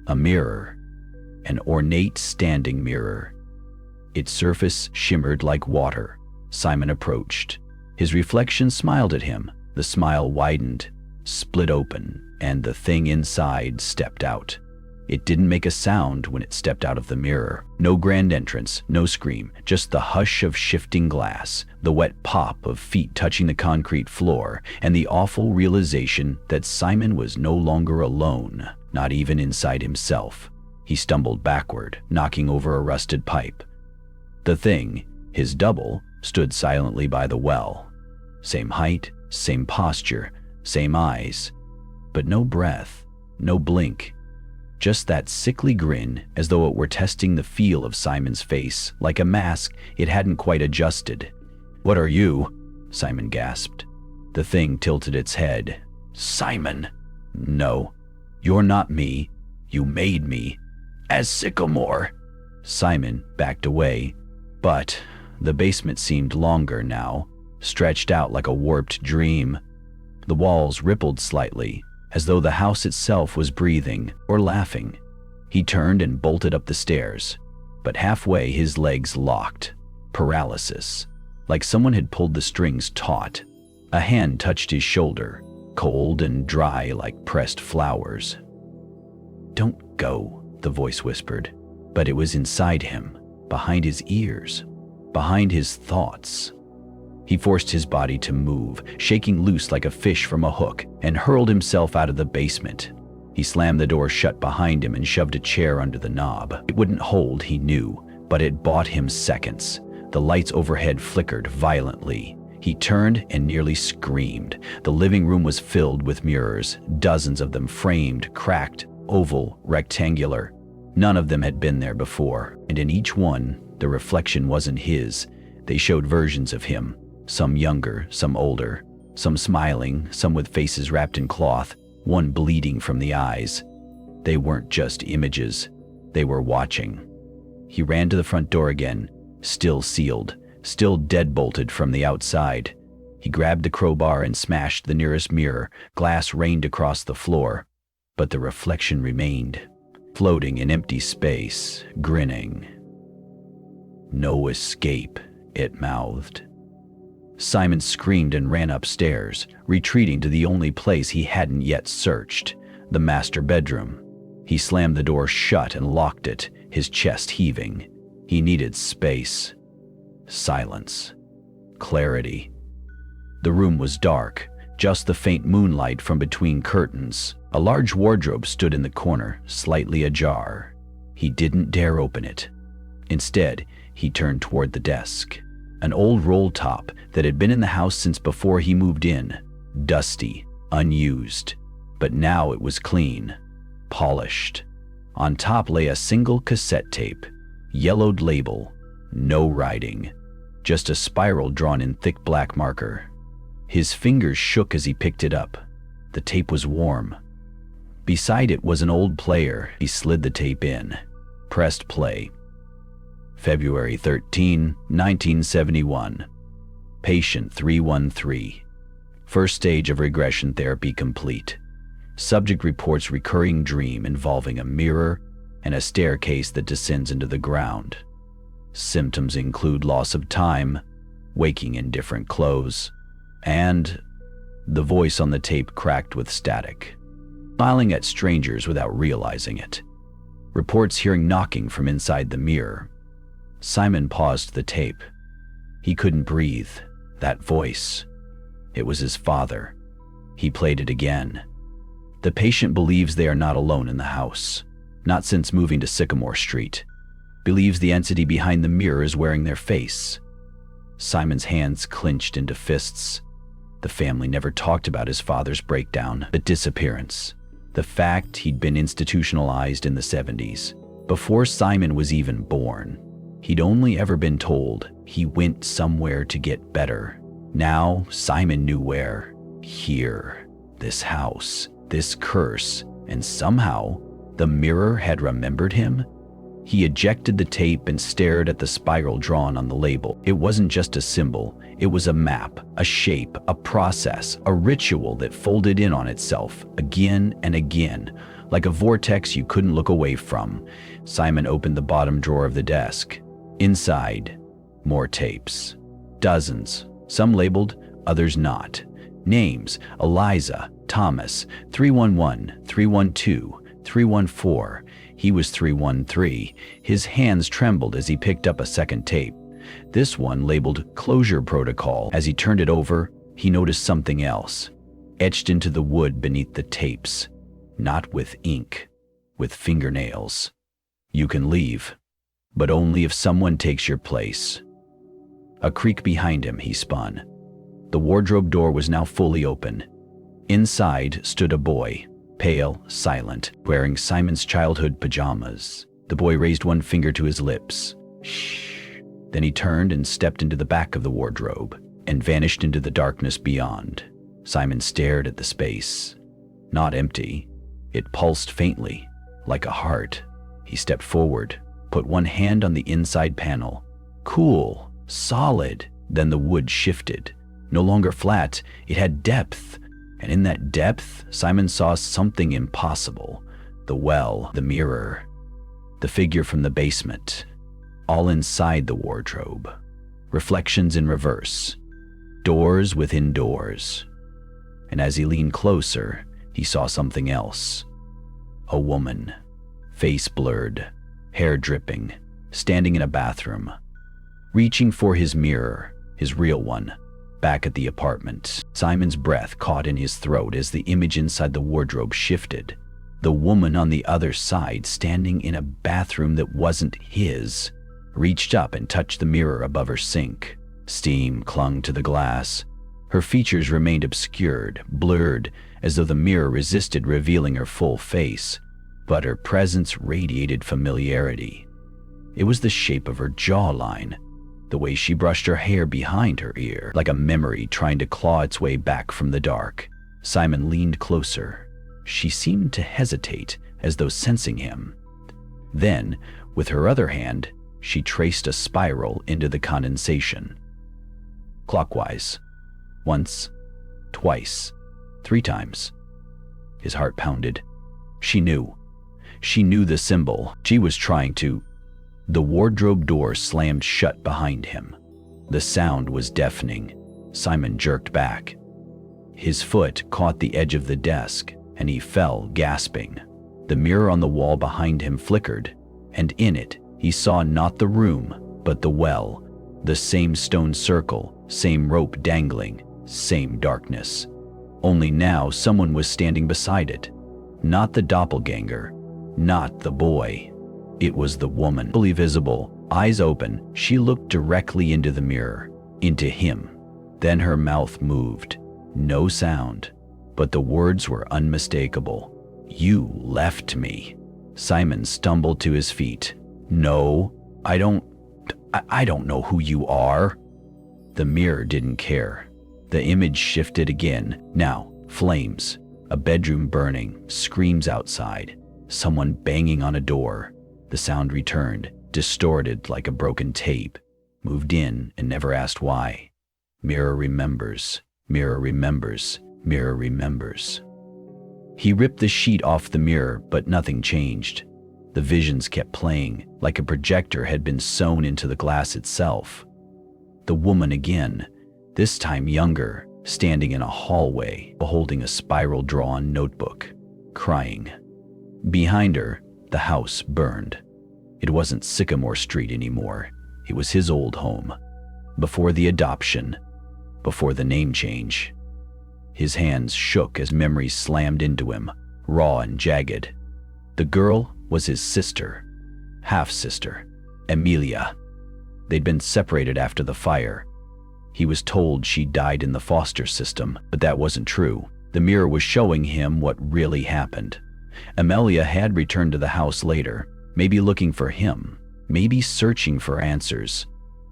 a mirror, an ornate standing mirror. Its surface shimmered like water. Simon approached. His reflection smiled at him. The smile widened, split open, and the thing inside stepped out. It didn't make a sound when it stepped out of the mirror. No grand entrance, no scream, just the hush of shifting glass, the wet pop of feet touching the concrete floor, and the awful realization that Simon was no longer alone, not even inside himself. He stumbled backward, knocking over a rusted pipe. The thing, his double, stood silently by the well. Same height, same posture, same eyes, but no breath, no blink. Just that sickly grin, as though it were testing the feel of Simon's face. Like a mask, it hadn't quite adjusted. "What are you?" Simon gasped. The thing tilted its head. "Simon." "No, you're not me. You made me. As Sycamore." Simon backed away. But the basement seemed longer now, stretched out like a warped dream. The walls rippled slightly, as though the house itself was breathing or laughing. He turned and bolted up the stairs, but halfway his legs locked. Paralysis, like someone had pulled the strings taut. A hand touched his shoulder, cold and dry like pressed flowers. "Don't go," the voice whispered, but it was inside him, behind his ears, behind his thoughts. He forced his body to move, shaking loose like a fish from a hook, and hurled himself out of the basement. He slammed the door shut behind him and shoved a chair under the knob. It wouldn't hold, he knew, but it bought him seconds. The lights overhead flickered violently. He turned and nearly screamed. The living room was filled with mirrors, dozens of them framed, cracked, oval, rectangular. None of them had been there before, and in each one, the reflection wasn't his. They showed versions of him. Some younger, some older, some smiling, some with faces wrapped in cloth, one bleeding from the eyes. They weren't just images, they were watching. He ran to the front door again, still sealed, still deadbolted from the outside. He grabbed the crowbar and smashed the nearest mirror. Glass rained across the floor, but the reflection remained, floating in empty space, grinning. "No escape," it mouthed. Simon screamed and ran upstairs, retreating to the only place he hadn't yet searched, the master bedroom. He slammed the door shut and locked it, his chest heaving. He needed space. Silence. Clarity. The room was dark, just the faint moonlight from between curtains. A large wardrobe stood in the corner, slightly ajar. He didn't dare open it. Instead, he turned toward the desk. An old roll top that had been in the house since before he moved in. Dusty, unused. But now it was clean, polished. On top lay a single cassette tape. Yellowed label. No writing. Just a spiral drawn in thick black marker. His fingers shook as he picked it up. The tape was warm. Beside it was an old player. He slid the tape in. Pressed play. February 13, 1971. Patient 313. First stage of regression therapy complete. Subject reports recurring dream involving a mirror and a staircase that descends into the ground. Symptoms include loss of time, waking in different clothes, and the voice on the tape cracked with static, smiling at strangers without realizing it. Reports hearing knocking from inside the mirror. Simon paused the tape. He couldn't breathe. That voice. It was his father. He played it again. The patient believes they are not alone in the house, not since moving to Sycamore Street. Believes the entity behind the mirror is wearing their face. Simon's hands clenched into fists. The family never talked about his father's breakdown, the disappearance, the fact he'd been institutionalized in the 70s. Before Simon was even born, he'd only ever been told he went somewhere to get better. Now Simon knew where. Here, this house, this curse, and somehow the mirror had remembered him. He ejected the tape and stared at the spiral drawn on the label. It wasn't just a symbol, it was a map, a shape, a process, a ritual that folded in on itself again and again, like a vortex you couldn't look away from. Simon opened the bottom drawer of the desk. Inside, more tapes. Dozens, some labeled, others not. Names: Eliza, Thomas, 311, 312, 314. He was 313. His hands trembled as he picked up a second tape. This one labeled Closure Protocol. As he turned it over, he noticed something else, etched into the wood beneath the tapes. Not with ink, with fingernails. You can leave, but only if someone takes your place. A creak behind him, he spun. The wardrobe door was now fully open. Inside stood a boy, pale, silent, wearing Simon's childhood pajamas. The boy raised one finger to his lips. Shh. Then he turned and stepped into the back of the wardrobe and vanished into the darkness beyond. Simon stared at the space. Not empty. It pulsed faintly, like a heart. He stepped forward, put one hand on the inside panel. Cool, solid. Then the wood shifted. No longer flat, it had depth. And in that depth, Simon saw something impossible. The well, the mirror, the figure from the basement, all inside the wardrobe. Reflections in reverse, doors within doors. And as he leaned closer, he saw something else. A woman, face blurred, hair dripping, standing in a bathroom, reaching for his mirror, his real one, back at the apartment. Simon's breath caught in his throat as the image inside the wardrobe shifted. The woman on the other side, standing in a bathroom that wasn't his, reached up and touched the mirror above her sink. Steam clung to the glass. Her features remained obscured, blurred, as though the mirror resisted revealing her full face, but her presence radiated familiarity. It was the shape of her jawline, the way she brushed her hair behind her ear, like a memory trying to claw its way back from the dark. Simon leaned closer. She seemed to hesitate, as though sensing him. Then, with her other hand, she traced a spiral into the condensation. Clockwise. Once, twice, 3 times. His heart pounded. She knew. She knew the symbol. She was trying to... The wardrobe door slammed shut behind him. The sound was deafening. Simon jerked back. His foot caught the edge of the desk, and he fell, gasping. The mirror on the wall behind him flickered, and in it, he saw not the room, but the well. The same stone circle, same rope dangling, same darkness. Only now someone was standing beside it. Not the doppelganger, not the boy. It was the woman. Fully visible, eyes open, she looked directly into the mirror, into him. Then her mouth moved. No sound, but the words were unmistakable. You left me. Simon stumbled to his feet. No, I don't know who you are. The mirror didn't care. The image shifted again. Now, flames, a bedroom burning, screams outside, someone banging on a door. The sound returned, distorted like a broken tape, moved in and never asked why. Mirror remembers, mirror remembers, mirror remembers. He ripped the sheet off the mirror, but nothing changed. The visions kept playing, like a projector had been sewn into the glass itself. The woman again, this time younger, standing in a hallway, holding a spiral-drawn notebook, crying. Behind her, the house burned. It wasn't Sycamore Street anymore. It was his old home. Before the adoption, before the name change. His hands shook as memories slammed into him, raw and jagged. The girl was his sister, half-sister, Amelia. They'd been separated after the fire. He was told she died in the foster system, but that wasn't true. The mirror was showing him what really happened. Amelia had returned to the house later, maybe looking for him, maybe searching for answers.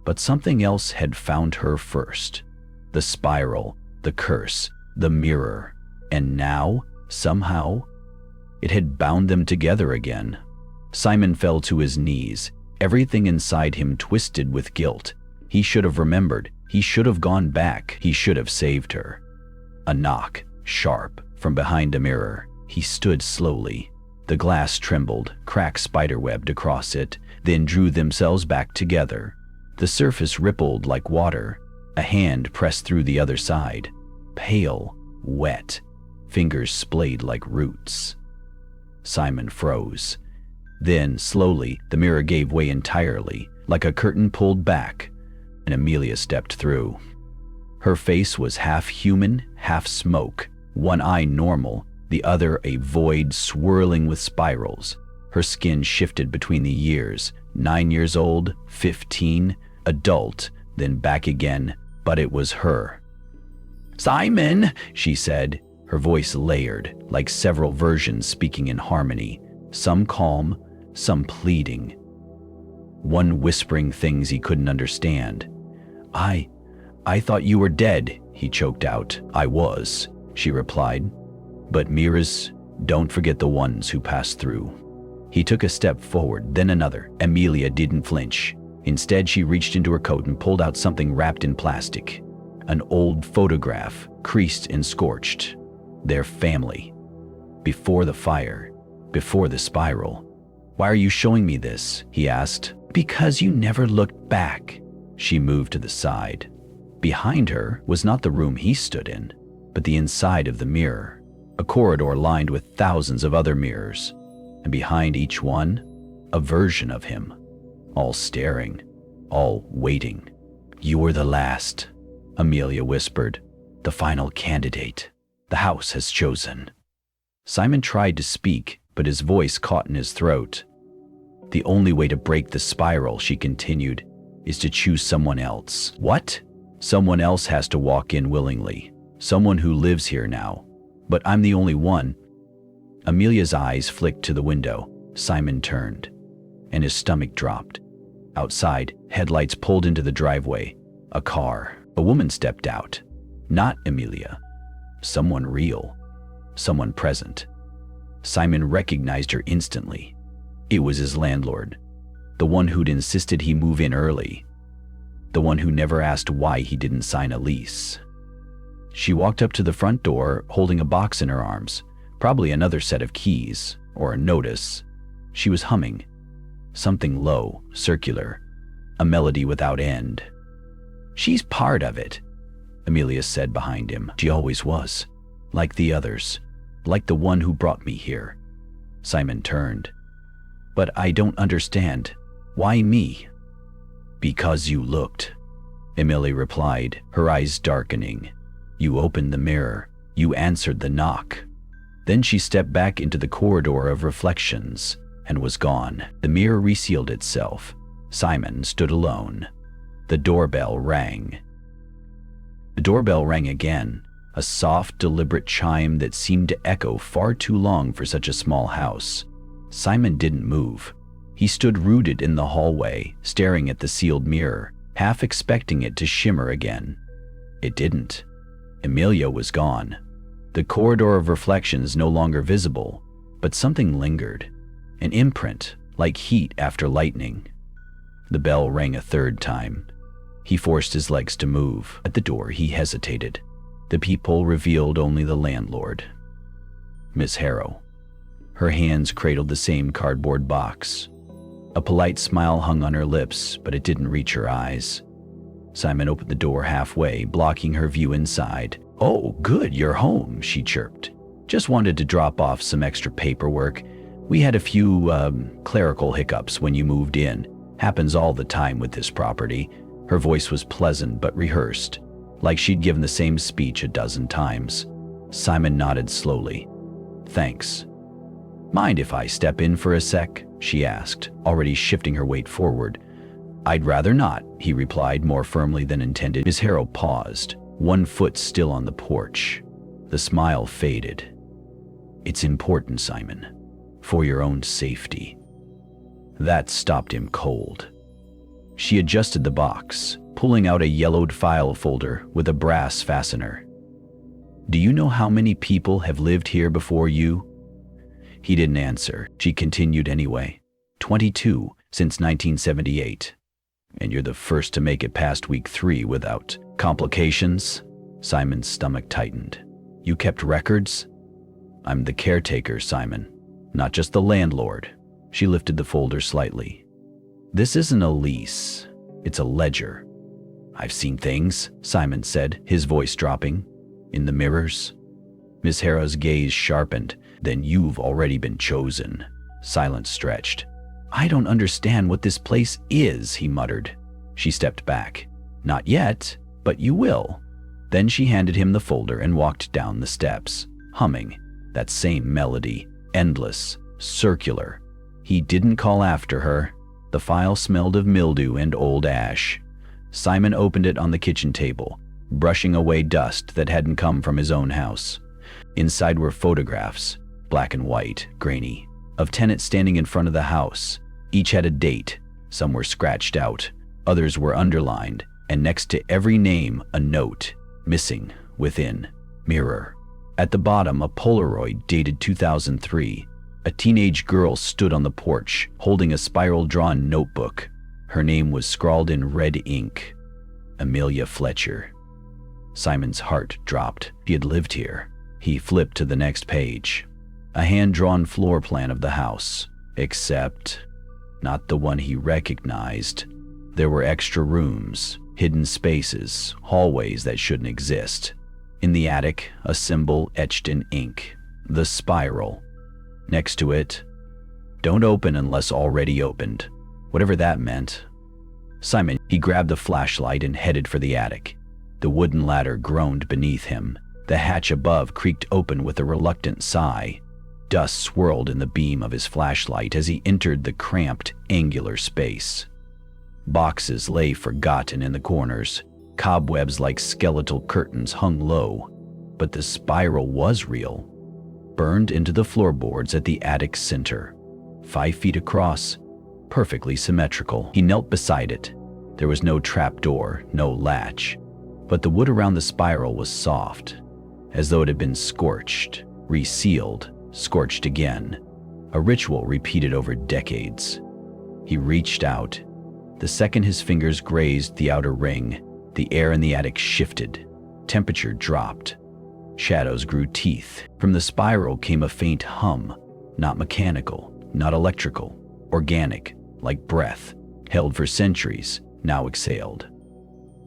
But something else had found her first. The spiral, the curse, the mirror. And now, somehow, it had bound them together again. Simon fell to his knees, everything inside him twisted with guilt. He should have remembered. He should have gone back. He should have saved her. A knock, sharp, from behind a mirror. He stood slowly. The glass trembled, cracks spiderwebbed across it, then drew themselves back together. The surface rippled like water. A hand pressed through the other side. Pale, wet, fingers splayed like roots. Simon froze. Then, slowly, the mirror gave way entirely, like a curtain pulled back, and Amelia stepped through. Her face was half human, half smoke, one eye normal, the other a void swirling with spirals. Her skin shifted between the years, 9 years old, 15, adult, then back again, but it was her. "Simon," she said, her voice layered, like several versions speaking in harmony, some calm, some pleading. One whispering things he couldn't understand. I thought you were dead," he choked out. "I was," she replied. "But mirrors, don't forget the ones who pass through." He took a step forward, then another. Amelia didn't flinch. Instead, she reached into her coat and pulled out something wrapped in plastic. An old photograph, creased and scorched. Their family. Before the fire. Before the spiral. "Why are you showing me this?" he asked. "Because you never looked back." She moved to the side. Behind her was not the room he stood in, but the inside of the mirror. A corridor lined with thousands of other mirrors. And behind each one, a version of him. All staring. All waiting. "You were the last," Amelia whispered. "The final candidate. The house has chosen." Simon tried to speak, but his voice caught in his throat. "The only way to break the spiral," she continued, "is to choose someone else." "What?" "Someone else has to walk in willingly. Someone who lives here now. But I'm the only one." Amelia's eyes flicked to the window. Simon turned, and his stomach dropped. Outside, headlights pulled into the driveway. A car. A woman stepped out. Not Amelia. Someone real. Someone present. Simon recognized her instantly. It was his landlord. The one who'd insisted he move in early. The one who never asked why he didn't sign a lease. She walked up to the front door, holding a box in her arms, probably another set of keys, or a notice. She was humming. Something low, circular, a melody without end. "She's part of it," Amelia said behind him. "She always was. Like the others. Like the one who brought me here." Simon turned. "But I don't understand. Why me?" "Because you looked," Amelia replied, her eyes darkening. "You opened the mirror. You answered the knock." Then she stepped back into the corridor of reflections and was gone. The mirror resealed itself. Simon stood alone. The doorbell rang. The doorbell rang again, a soft, deliberate chime that seemed to echo far too long for such a small house. Simon didn't move. He stood rooted in the hallway, staring at the sealed mirror, half expecting it to shimmer again. It didn't. Amelia was gone. The corridor of reflections no longer visible, but something lingered. An imprint, like heat after lightning. The bell rang a third time. He forced his legs to move. At the door, he hesitated. The peephole revealed only the landlord. Miss Harrow. Her hands cradled the same cardboard box. A polite smile hung on her lips, but it didn't reach her eyes. Simon opened the door halfway, blocking her view inside. "Oh, good, you're home," she chirped. "Just wanted to drop off some extra paperwork. We had a few, clerical hiccups when you moved in. Happens all the time with this property." Her voice was pleasant but rehearsed. like she'd given the same speech a dozen times. Simon nodded slowly. "Thanks." "Mind if I step in for a sec?" she asked, already shifting her weight forward. "I'd rather not," he replied more firmly than intended. Miss Harrow paused, one foot still on the porch. The smile faded. "It's important, Simon, for your own safety." That stopped him cold. She adjusted the box, pulling out a yellowed file folder with a brass fastener. "Do you know how many people have lived here before you?" He didn't answer. She continued anyway. 22 since 1978. "And you're the first to make it past week 3 without complications?" Simon's stomach tightened. "You kept records?" "I'm the caretaker, Simon, not just the landlord." She lifted the folder slightly. "This isn't a lease, it's a ledger." "I've seen things," Simon said, his voice dropping. "In the mirrors." Miss Harrow's gaze sharpened. "Then you've already been chosen." Silence stretched. "I don't understand what this place is," he muttered. She stepped back. "Not yet, but you will." Then she handed him the folder and walked down the steps, humming that same melody, endless, circular. He didn't call after her. The file smelled of mildew and old ash. Simon opened it on the kitchen table, brushing away dust that hadn't come from his own house. Inside were photographs, black and white, grainy, of tenants standing in front of the house. Each had a date. Some were scratched out, others were underlined, and next to every name a note, missing, within, mirror. At the bottom, a Polaroid dated 2003. A teenage girl stood on the porch, holding a spiral-drawn notebook. Her name was scrawled in red ink. Amelia Fletcher. Simon's heart dropped. He had lived here. He flipped to the next page. A hand-drawn floor plan of the house, except not the one he recognized. There were extra rooms, hidden spaces, hallways that shouldn't exist. In the attic, a symbol etched in ink, the spiral. Next to it, "Don't open unless already opened," whatever that meant. He grabbed the flashlight and headed for the attic. The wooden ladder groaned beneath him. The hatch above creaked open with a reluctant sigh. Dust swirled in the beam of his flashlight as he entered the cramped, angular space. Boxes lay forgotten in the corners. Cobwebs like skeletal curtains hung low. But the spiral was real, burned into the floorboards at the attic's center. 5 feet across, perfectly symmetrical. He knelt beside it. There was no trapdoor, no latch. But the wood around the spiral was soft, as though it had been scorched, resealed, scorched again. A ritual repeated over decades. He reached out. The second his fingers grazed the outer ring, the air in the attic shifted. Temperature dropped. Shadows grew teeth. From the spiral came a faint hum, not mechanical, not electrical, organic, like breath, held for centuries, now exhaled.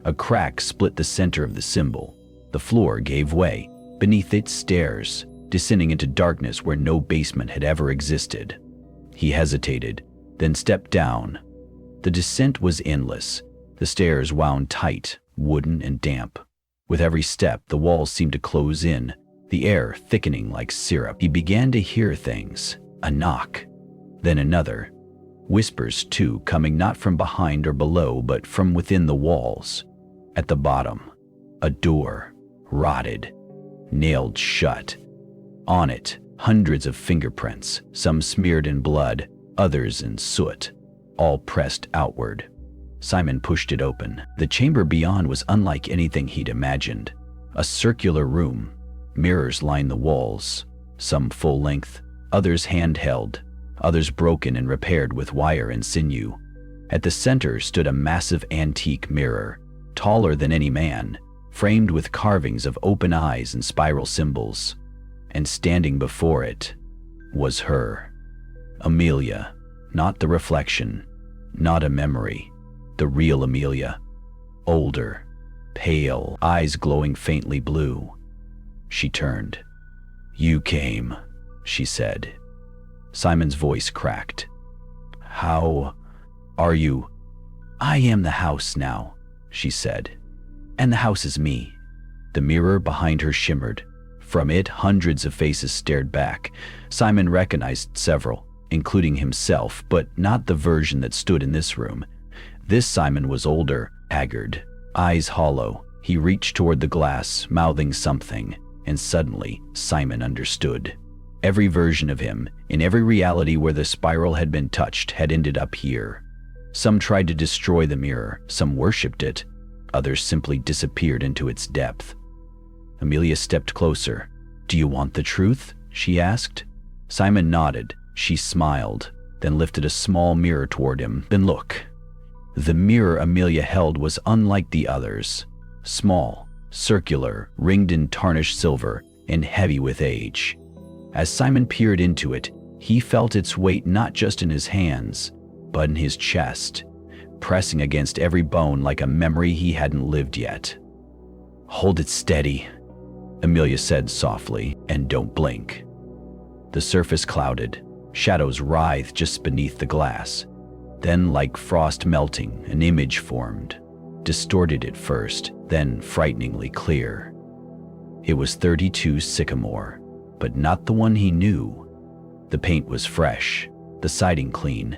A crack split the center of the symbol. The floor gave way. Beneath it, stairs, descending into darkness where no basement had ever existed. He hesitated, then stepped down. The descent was endless. The stairs wound tight, wooden and damp. With every step, the walls seemed to close in, the air thickening like syrup. He began to hear things. A knock, then another. Whispers, too, coming not from behind or below, but from within the walls. At the bottom, a door, rotted, nailed shut. On it, hundreds of fingerprints, some smeared in blood, others in soot, all pressed outward. Simon pushed it open. The chamber beyond was unlike anything he'd imagined. A circular room. Mirrors lined the walls, some full length, others handheld, others broken and repaired with wire and sinew. At the center stood a massive antique mirror, taller than any man, framed with carvings of open eyes and spiral symbols. And standing before it was her. Amelia, not the reflection, not a memory. The real Amelia. Older, pale, eyes glowing faintly blue. She turned. "You came," she said. Simon's voice cracked. "How are you?" "I am the house now," she said. And the house is me. The mirror behind her shimmered. From it, hundreds of faces stared back. Simon recognized several, including himself, but not the version that stood in this room. This Simon was older, haggard, eyes hollow. He reached toward the glass, mouthing something, and suddenly Simon understood. Every version of him, in every reality where the spiral had been touched, had ended up here. Some tried to destroy the mirror, some worshipped it, others simply disappeared into its depth. Amelia stepped closer. "Do you want the truth?" she asked. Simon nodded. She smiled, then lifted a small mirror toward him. "Then look." The mirror Amelia held was unlike the others. Small, circular, ringed in tarnished silver, and heavy with age. As Simon peered into it, he felt its weight not just in his hands, but in his chest, pressing against every bone like a memory he hadn't lived yet. "Hold it steady," Amelia said softly, "and don't blink." The surface clouded. Shadows writhed just beneath the glass. Then, like frost melting, an image formed. Distorted at first, then frighteningly clear. It was 32 Sycamore, but not the one he knew. The paint was fresh, the siding clean.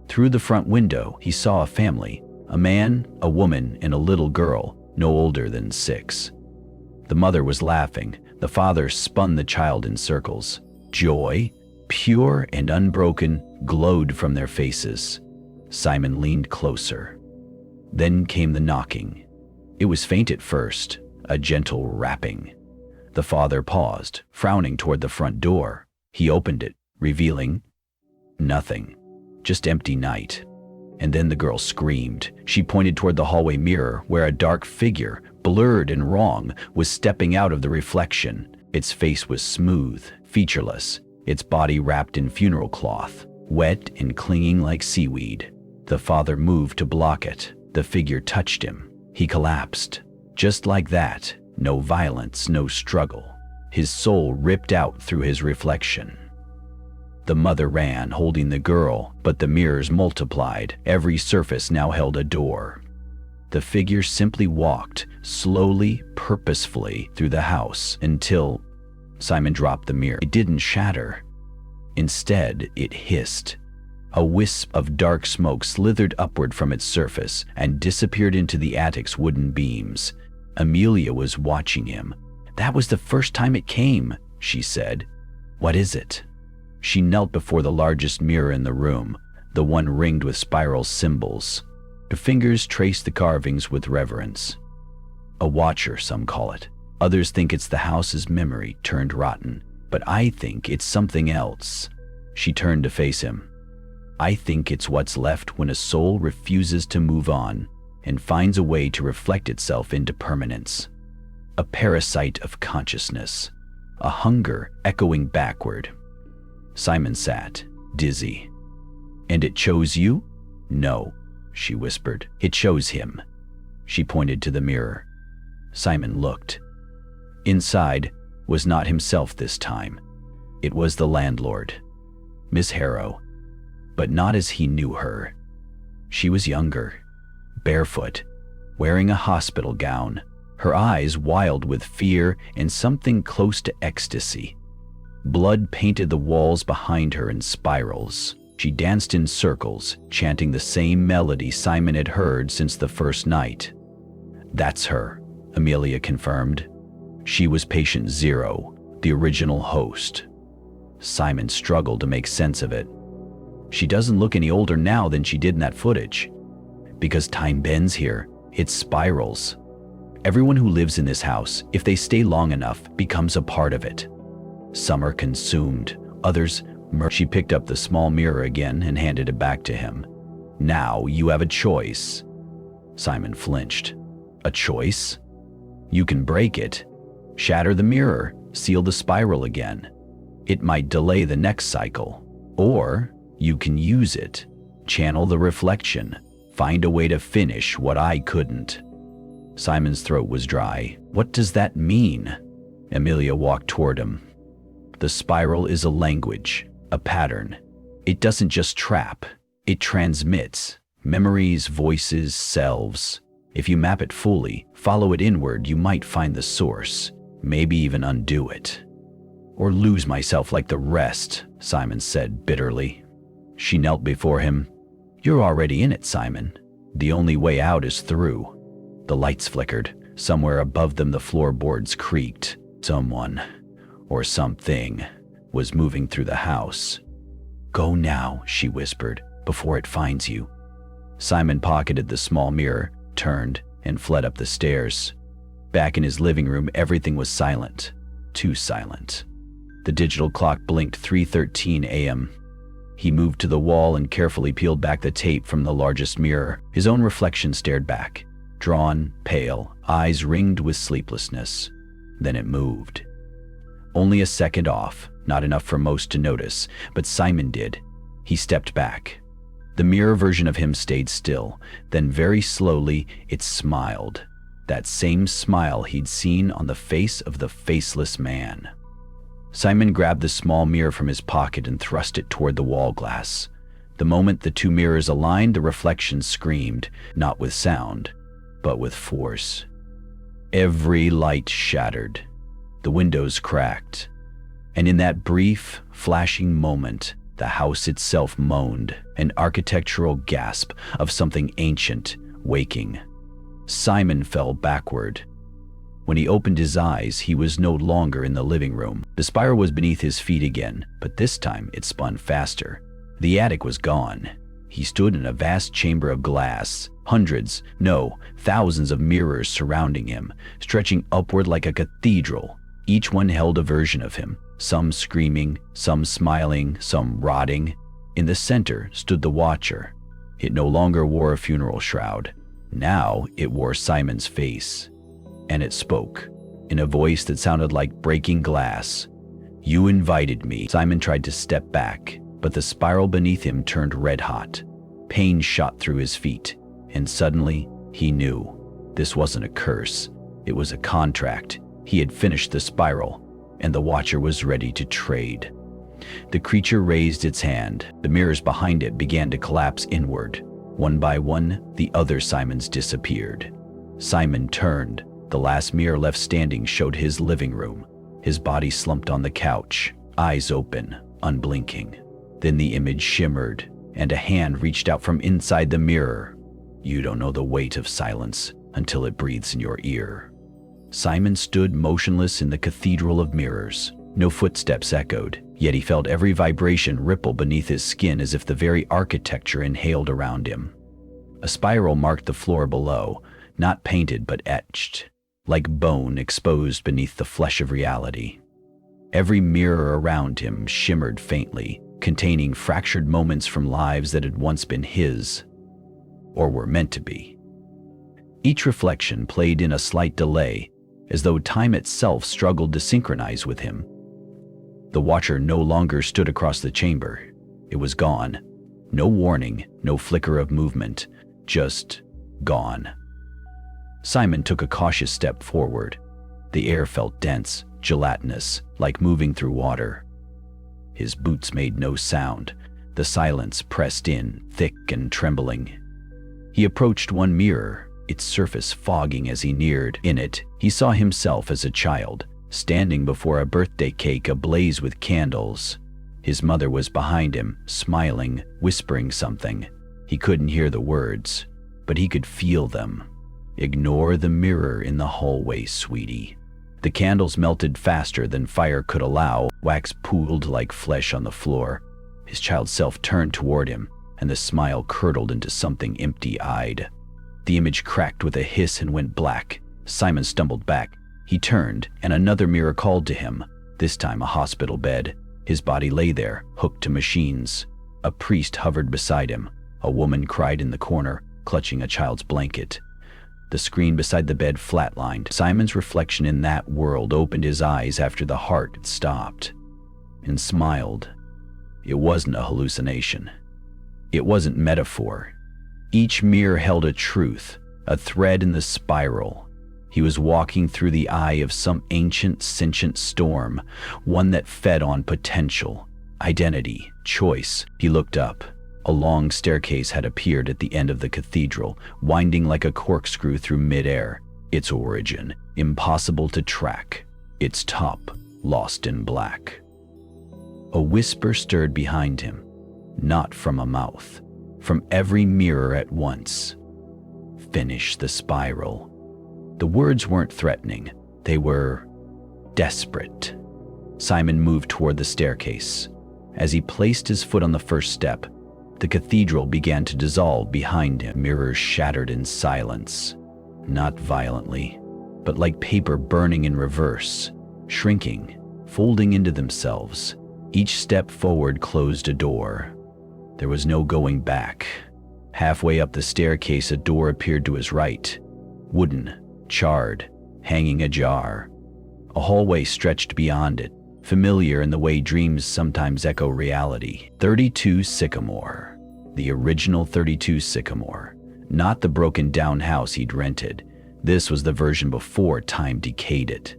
Through the front window, he saw a family, a man, a woman, and a little girl, no older than 6. The mother was laughing. The father spun the child in circles. Joy, pure and unbroken, glowed from their faces. Simon leaned closer. Then came the knocking. It was faint at first, a gentle rapping. The father paused, frowning toward the front door. He opened it, revealing nothing, just empty night. And then the girl screamed. She pointed toward the hallway mirror, where a dark figure, blurred and wrong, was stepping out of the reflection. Its face was smooth, featureless, its body wrapped in funeral cloth, wet and clinging like seaweed. The father moved to block it. The figure touched him. He collapsed. Just like that, no violence, no struggle. His soul ripped out through his reflection. The mother ran, holding the girl, but the mirrors multiplied. Every surface now held a door. The figure simply walked, slowly, purposefully, through the house until Simon dropped the mirror. It didn't shatter. Instead, it hissed. A wisp of dark smoke slithered upward from its surface and disappeared into the attic's wooden beams. Amelia was watching him. "That was the first time it came," she said. "What is it?" She knelt before the largest mirror in the room, the one ringed with spiral symbols. Her fingers traced the carvings with reverence. A watcher, some call it. Others think it's the house's memory turned rotten, but I think it's something else. She turned to face him. "I think it's what's left when a soul refuses to move on and finds a way to reflect itself into permanence. A parasite of consciousness, a hunger echoing backward." Simon sat, dizzy. "And it chose you?" "No," she whispered. "It chose him." She pointed to the mirror. Simon looked. Inside was not himself this time. It was the landlord, Miss Harrow, but not as he knew her. She was younger, barefoot, wearing a hospital gown, her eyes wild with fear and something close to ecstasy. Blood painted the walls behind her in spirals. She danced in circles, chanting the same melody Simon had heard since the first night. "That's her," Amelia confirmed. She was patient 0, the original host. Simon struggled to make sense of it. "She doesn't look any older now than she did in that footage. Because time bends here, it spirals. Everyone who lives in this house, if they stay long enough, becomes a part of it. Some are consumed, others She picked up the small mirror again and handed it back to him. "Now you have a choice." Simon flinched. "A choice? You can break it, shatter the mirror, seal the spiral again. It might delay the next cycle. Or you can use it, channel the reflection, find a way to finish what I couldn't." Simon's throat was dry. "What does that mean?" Amelia walked toward him. "The spiral is a language, a pattern. It doesn't just trap, it transmits. Memories, voices, selves. If you map it fully, follow it inward, you might find the source, maybe even undo it. Or lose myself like the rest, Simon said bitterly. She knelt before him. You're already in it, Simon. The only way out is through. The lights flickered. Somewhere above them the floorboards creaked. Someone, or something, was moving through the house. Go now, she whispered, before it finds you. Simon pocketed the small mirror, turned, and fled up the stairs. Back in his living room, everything was silent. Too silent. The digital clock blinked 3:13 a.m. He moved to the wall and carefully peeled back the tape from the largest mirror. His own reflection stared back, drawn, pale, eyes ringed with sleeplessness. Then it moved. Only a second off, not enough for most to notice, but Simon did. He stepped back. The mirror version of him stayed still, then very slowly it smiled. That same smile he'd seen on the face of the faceless man. Simon grabbed the small mirror from his pocket and thrust it toward the wall glass. The moment the two mirrors aligned, the reflection screamed, not with sound, but with force. Every light shattered. The windows cracked. And in that brief, flashing moment, the house itself moaned, an architectural gasp of something ancient, waking. Simon fell backward. When he opened his eyes, he was no longer in the living room. The spiral was beneath his feet again, but this time it spun faster. The attic was gone. He stood in a vast chamber of glass, hundreds, no, thousands of mirrors surrounding him, stretching upward like a cathedral. Each one held a version of him, some screaming, some smiling, some rotting. In the center stood the Watcher. It no longer wore a funeral shroud. Now it wore Simon's face. And it spoke, in a voice that sounded like breaking glass. You invited me. Simon tried to step back, but the spiral beneath him turned red hot. Pain shot through his feet, and suddenly he knew. This wasn't a curse. It was a contract. He had finished the spiral, and the Watcher was ready to trade. The creature raised its hand. The mirrors behind it began to collapse inward. One by one, the other Simons disappeared. Simon turned. The last mirror left standing showed his living room. His body slumped on the couch, eyes open, unblinking. Then the image shimmered, and a hand reached out from inside the mirror. You don't know the weight of silence until it breathes in your ear. Simon stood motionless in the cathedral of mirrors. No footsteps echoed, yet he felt every vibration ripple beneath his skin as if the very architecture inhaled around him. A spiral marked the floor below, not painted but etched, like bone exposed beneath the flesh of reality. Every mirror around him shimmered faintly, containing fractured moments from lives that had once been his, or were meant to be. Each reflection played in a slight delay, as though time itself struggled to synchronize with him. The Watcher no longer stood across the chamber. It was gone. No warning, no flicker of movement, just gone. Simon took a cautious step forward. The air felt dense, gelatinous, like moving through water. His boots made no sound. The silence pressed in, thick and trembling. He approached one mirror, its surface fogging as he neared. In it, he saw himself as a child, standing before a birthday cake ablaze with candles. His mother was behind him, smiling, whispering something. He couldn't hear the words, but he could feel them. Ignore the mirror in the hallway, sweetie. The candles melted faster than fire could allow. Wax pooled like flesh on the floor. His child self turned toward him, and the smile curdled into something empty-eyed. The image cracked with a hiss and went black. Simon stumbled back. He turned, and another mirror called to him, this time a hospital bed. His body lay there, hooked to machines. A priest hovered beside him. A woman cried in the corner, clutching a child's blanket. The screen beside the bed flatlined. Simon's reflection in that world opened his eyes after the heart had stopped, and smiled. It wasn't a hallucination. It wasn't metaphor. Each mirror held a truth, a thread in the spiral. He was walking through the eye of some ancient, sentient storm, one that fed on potential, identity, choice. He looked up. A long staircase had appeared at the end of the cathedral, winding like a corkscrew through midair, its origin impossible to track, its top lost in black. A whisper stirred behind him, not from a mouth, from every mirror at once. Finish the spiral. The words weren't threatening, they were desperate. Simon moved toward the staircase. As he placed his foot on the first step, the cathedral began to dissolve behind him. Mirrors shattered in silence, not violently, but like paper burning in reverse, shrinking, folding into themselves. Each step forward closed a door. There was no going back. Halfway up the staircase, a door appeared to his right, wooden, charred, hanging ajar. A hallway stretched beyond it, familiar in the way dreams sometimes echo reality. 32 Sycamore. The original 32 Sycamore. Not the broken-down house he'd rented. This was the version before time decayed it.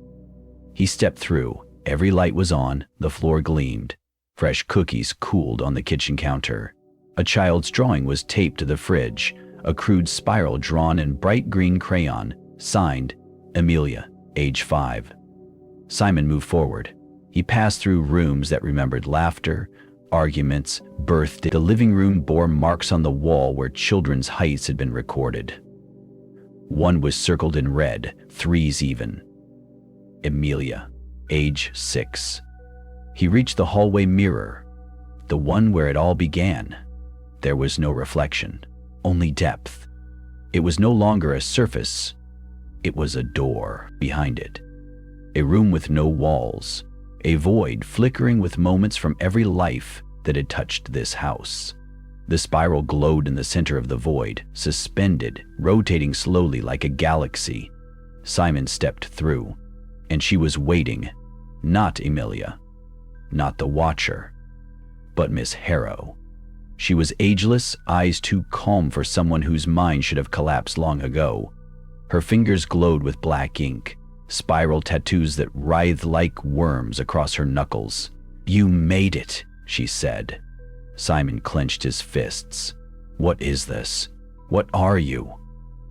He stepped through. Every light was on, the floor gleamed. Fresh cookies cooled on the kitchen counter. A child's drawing was taped to the fridge, a crude spiral drawn in bright green crayon, signed, Amelia, age 5. Simon moved forward. He passed through rooms that remembered laughter, arguments, birthday. The living room bore marks on the wall where children's heights had been recorded. One was circled in red, 3s even. Amelia, age 6. He reached the hallway mirror, the one where it all began. There was no reflection, only depth. It was no longer a surface, it was a door behind it. A room with no walls, a void flickering with moments from every life that had touched this house. The spiral glowed in the center of the void, suspended, rotating slowly like a galaxy. Simon stepped through, and she was waiting. Not Amelia, not the Watcher, but Miss Harrow. She was ageless, eyes too calm for someone whose mind should have collapsed long ago. Her fingers glowed with black ink, spiral tattoos that writhed like worms across her knuckles. "You made it," she said. Simon clenched his fists. "What is this? What are you?"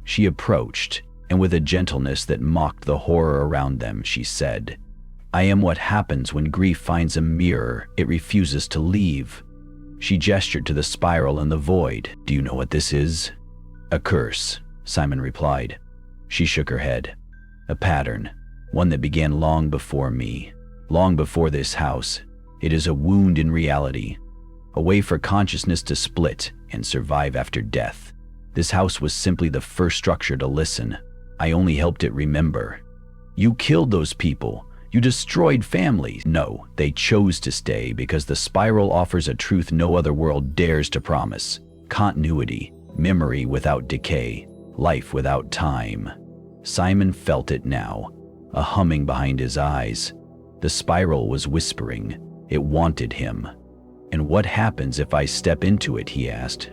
She approached, and with a gentleness that mocked the horror around them, she said, "I am what happens when grief finds a mirror it refuses to leave." She gestured to the spiral in the void. "Do you know what this is?" "A curse," Simon replied. She shook her head. "A pattern, one that began long before me, long before this house. It is a wound in reality, a way for consciousness to split and survive after death. This house was simply the first structure to listen. I only helped it remember. You killed those people. You destroyed families. No, they chose to stay because the spiral offers a truth no other world dares to promise. Continuity, memory without decay, life without time." Simon felt it now, a humming behind his eyes. The spiral was whispering. It wanted him. "And what happens if I step into it?" he asked.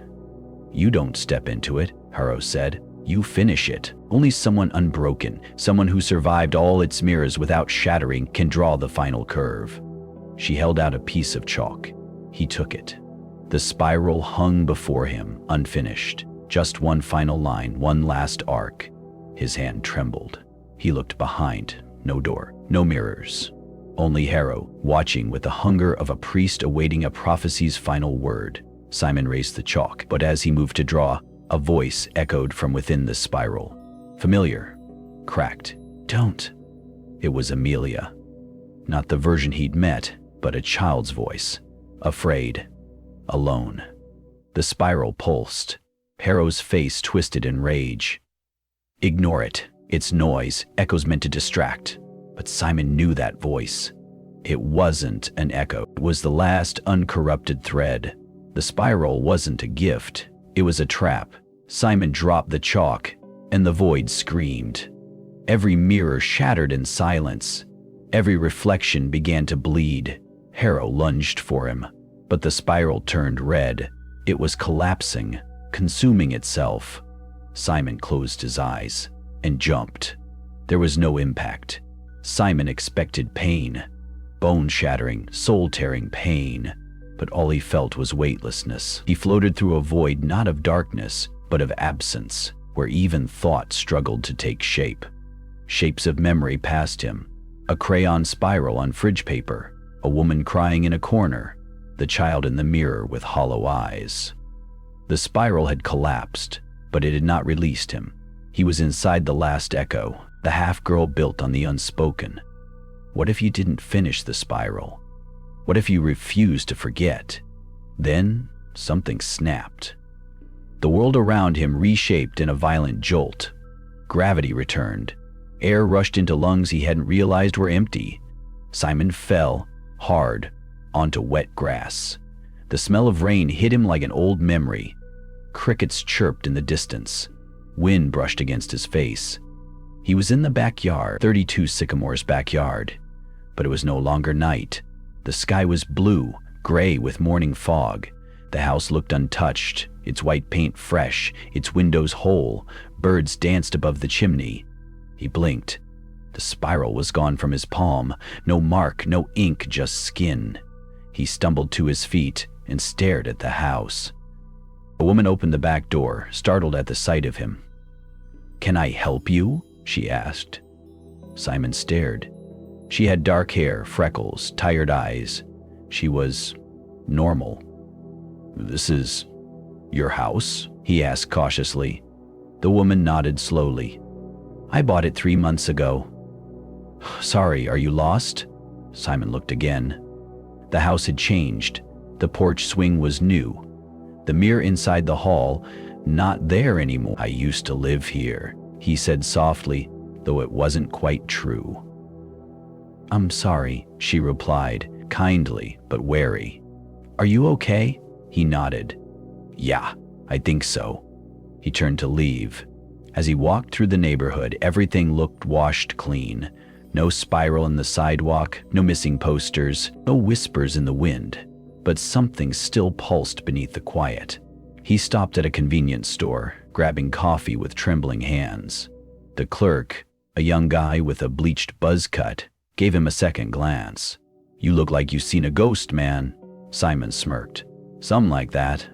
"You don't step into it," Harrow said. "You finish it. Only someone unbroken, someone who survived all its mirrors without shattering, can draw the final curve." She held out a piece of chalk. He took it. The spiral hung before him, unfinished. Just one final line, one last arc. His hand trembled. He looked behind. No door, no mirrors. Only Harrow, watching with the hunger of a priest awaiting a prophecy's final word. Simon raised the chalk, but as he moved to draw, a voice echoed from within the spiral. Familiar, cracked. "Don't." It was Amelia. Not the version he'd met, but a child's voice. Afraid. Alone. The spiral pulsed. Harrow's face twisted in rage. "Ignore it. It's noise, echoes meant to distract." But Simon knew that voice. It wasn't an echo. It was the last uncorrupted thread. The spiral wasn't a gift. It was a trap. Simon dropped the chalk, and the void screamed. Every mirror shattered in silence. Every reflection began to bleed. Harrow lunged for him, but the spiral turned red. It was collapsing, consuming itself. Simon closed his eyes and jumped. There was no impact. Simon expected pain. Bone-shattering, soul-tearing pain. but all he felt was weightlessness. He floated through a void not of darkness, but of absence, where even thought struggled to take shape. Shapes of memory passed him. A crayon spiral on fridge paper, a woman crying in a corner, the child in the mirror with hollow eyes. The spiral had collapsed, but it had not released him. He was inside the last echo, the half-girl built on the unspoken. What if you didn't finish the spiral? What if you refused to forget? Then something snapped. The world around him reshaped in a violent jolt. Gravity returned. Air rushed into lungs he hadn't realized were empty. Simon fell, hard, onto wet grass. The smell of rain hit him like an old memory. Crickets chirped in the distance. Wind brushed against his face. He was in the backyard, 32 Sycamore's backyard. But it was no longer night. The sky was blue, gray with morning fog. The house looked untouched, its white paint fresh, its windows whole. Birds danced above the chimney. He blinked. The spiral was gone from his palm. No mark, no ink, just skin. He stumbled to his feet and stared at the house. A woman opened the back door, startled at the sight of him. "Can I help you?" she asked. Simon stared. She had dark hair, freckles, tired eyes. She was normal. "This is your house?" he asked cautiously. The woman nodded slowly. "I bought it 3 months ago." "Sorry, are you lost?" Simon looked again. The house had changed. The porch swing was new. The mirror inside the hall, not there anymore. "I used to live here," he said softly, though it wasn't quite true. "I'm sorry," she replied, kindly but wary. "Are you okay?" He nodded. "Yeah, I think so." He turned to leave. As he walked through the neighborhood, everything looked washed clean. No spiral in the sidewalk, no missing posters, no whispers in the wind. But something still pulsed beneath the quiet. He stopped at a convenience store, grabbing coffee with trembling hands. The clerk, a young guy with a bleached buzz cut, gave him a second glance. "You look like you've seen a ghost, man." Simon smirked. "Something like that."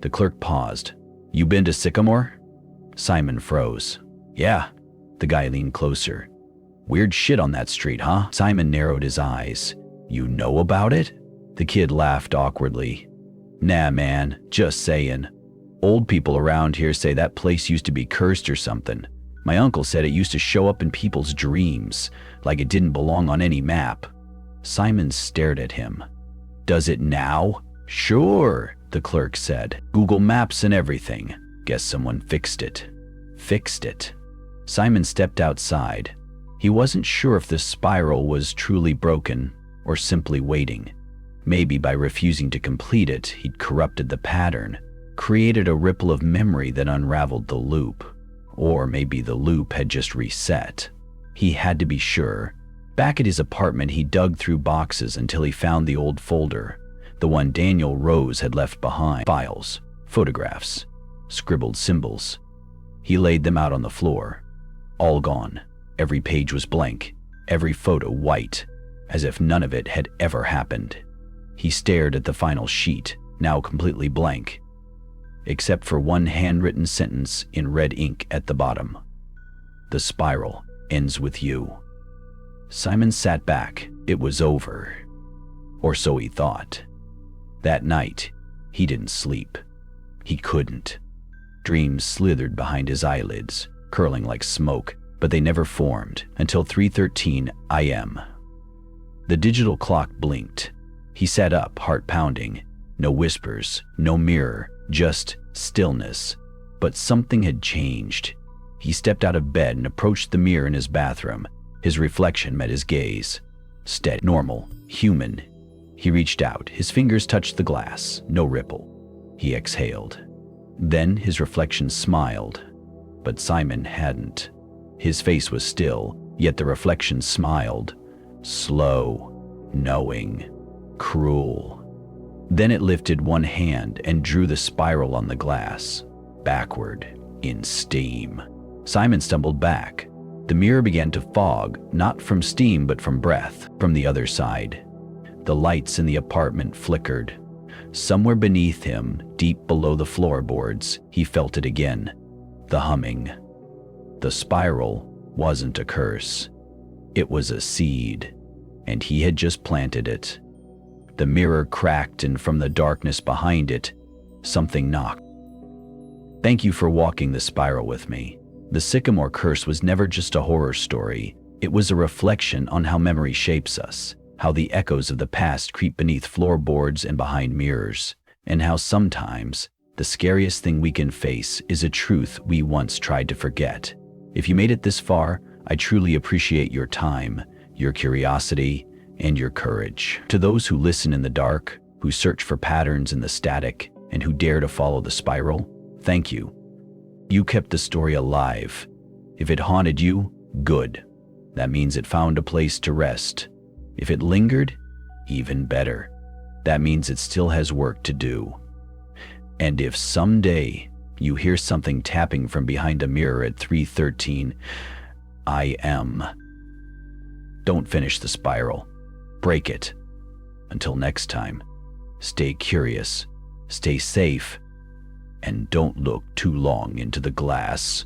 The clerk paused. "You been to Sycamore?" Simon froze. "Yeah." The guy leaned closer. "Weird shit on that street, huh?" Simon narrowed his eyes. "You know about it?" The kid laughed awkwardly. "Nah, man, just saying. Old people around here say that place used to be cursed or something. My uncle said it used to show up in people's dreams, like it didn't belong on any map." Simon stared at him. "Does it now?" "Sure," the clerk said. "Google Maps and everything. Guess someone fixed it." Fixed it. Simon stepped outside. He wasn't sure if the spiral was truly broken or simply waiting. Maybe by refusing to complete it, he'd corrupted the pattern, created a ripple of memory that unraveled the loop. Or maybe the loop had just reset. He had to be sure. Back at his apartment, he dug through boxes until he found the old folder, the one Daniel Rose had left behind. Files, photographs, scribbled symbols. He laid them out on the floor. All gone. Every page was blank, every photo white, as if none of it had ever happened. He stared at the final sheet, now completely blank, except for one handwritten sentence in red ink at the bottom. "The spiral ends with you." Simon sat back. It was over. Or so he thought. That night, he didn't sleep. He couldn't. Dreams slithered behind his eyelids, curling like smoke, but they never formed until 3:13 a.m. The digital clock blinked. He sat up, heart pounding. No whispers, no mirror, just stillness. But something had changed. He stepped out of bed and approached the mirror in his bathroom. His reflection met his gaze. Steady, normal, human. He reached out. His fingers touched the glass. No ripple. He exhaled. Then his reflection smiled. But Simon hadn't. His face was still, yet the reflection smiled. Slow, knowing, cruel. Then it lifted one hand and drew the spiral on the glass, backward, in steam. Simon stumbled back. The mirror began to fog, not from steam but from breath, from the other side. The lights in the apartment flickered. Somewhere beneath him, deep below the floorboards, he felt it again. The humming. The spiral wasn't a curse. It was a seed, and he had just planted it. The mirror cracked, and from the darkness behind it, something knocked. Thank you for walking the spiral with me. The Sycamore Curse was never just a horror story. It was a reflection on how memory shapes us, how the echoes of the past creep beneath floorboards and behind mirrors, and how sometimes the scariest thing we can face is a truth we once tried to forget. If you made it this far, I truly appreciate your time, your curiosity, and your courage. To those who listen in the dark, who search for patterns in the static, and who dare to follow the spiral, thank you. You kept the story alive. If it haunted you, good. That means it found a place to rest. If it lingered, even better. That means it still has work to do. And if someday you hear something tapping from behind a mirror at 3:13 a.m., don't finish the spiral. Break it. Until next time, stay curious, stay safe, and don't look too long into the glass.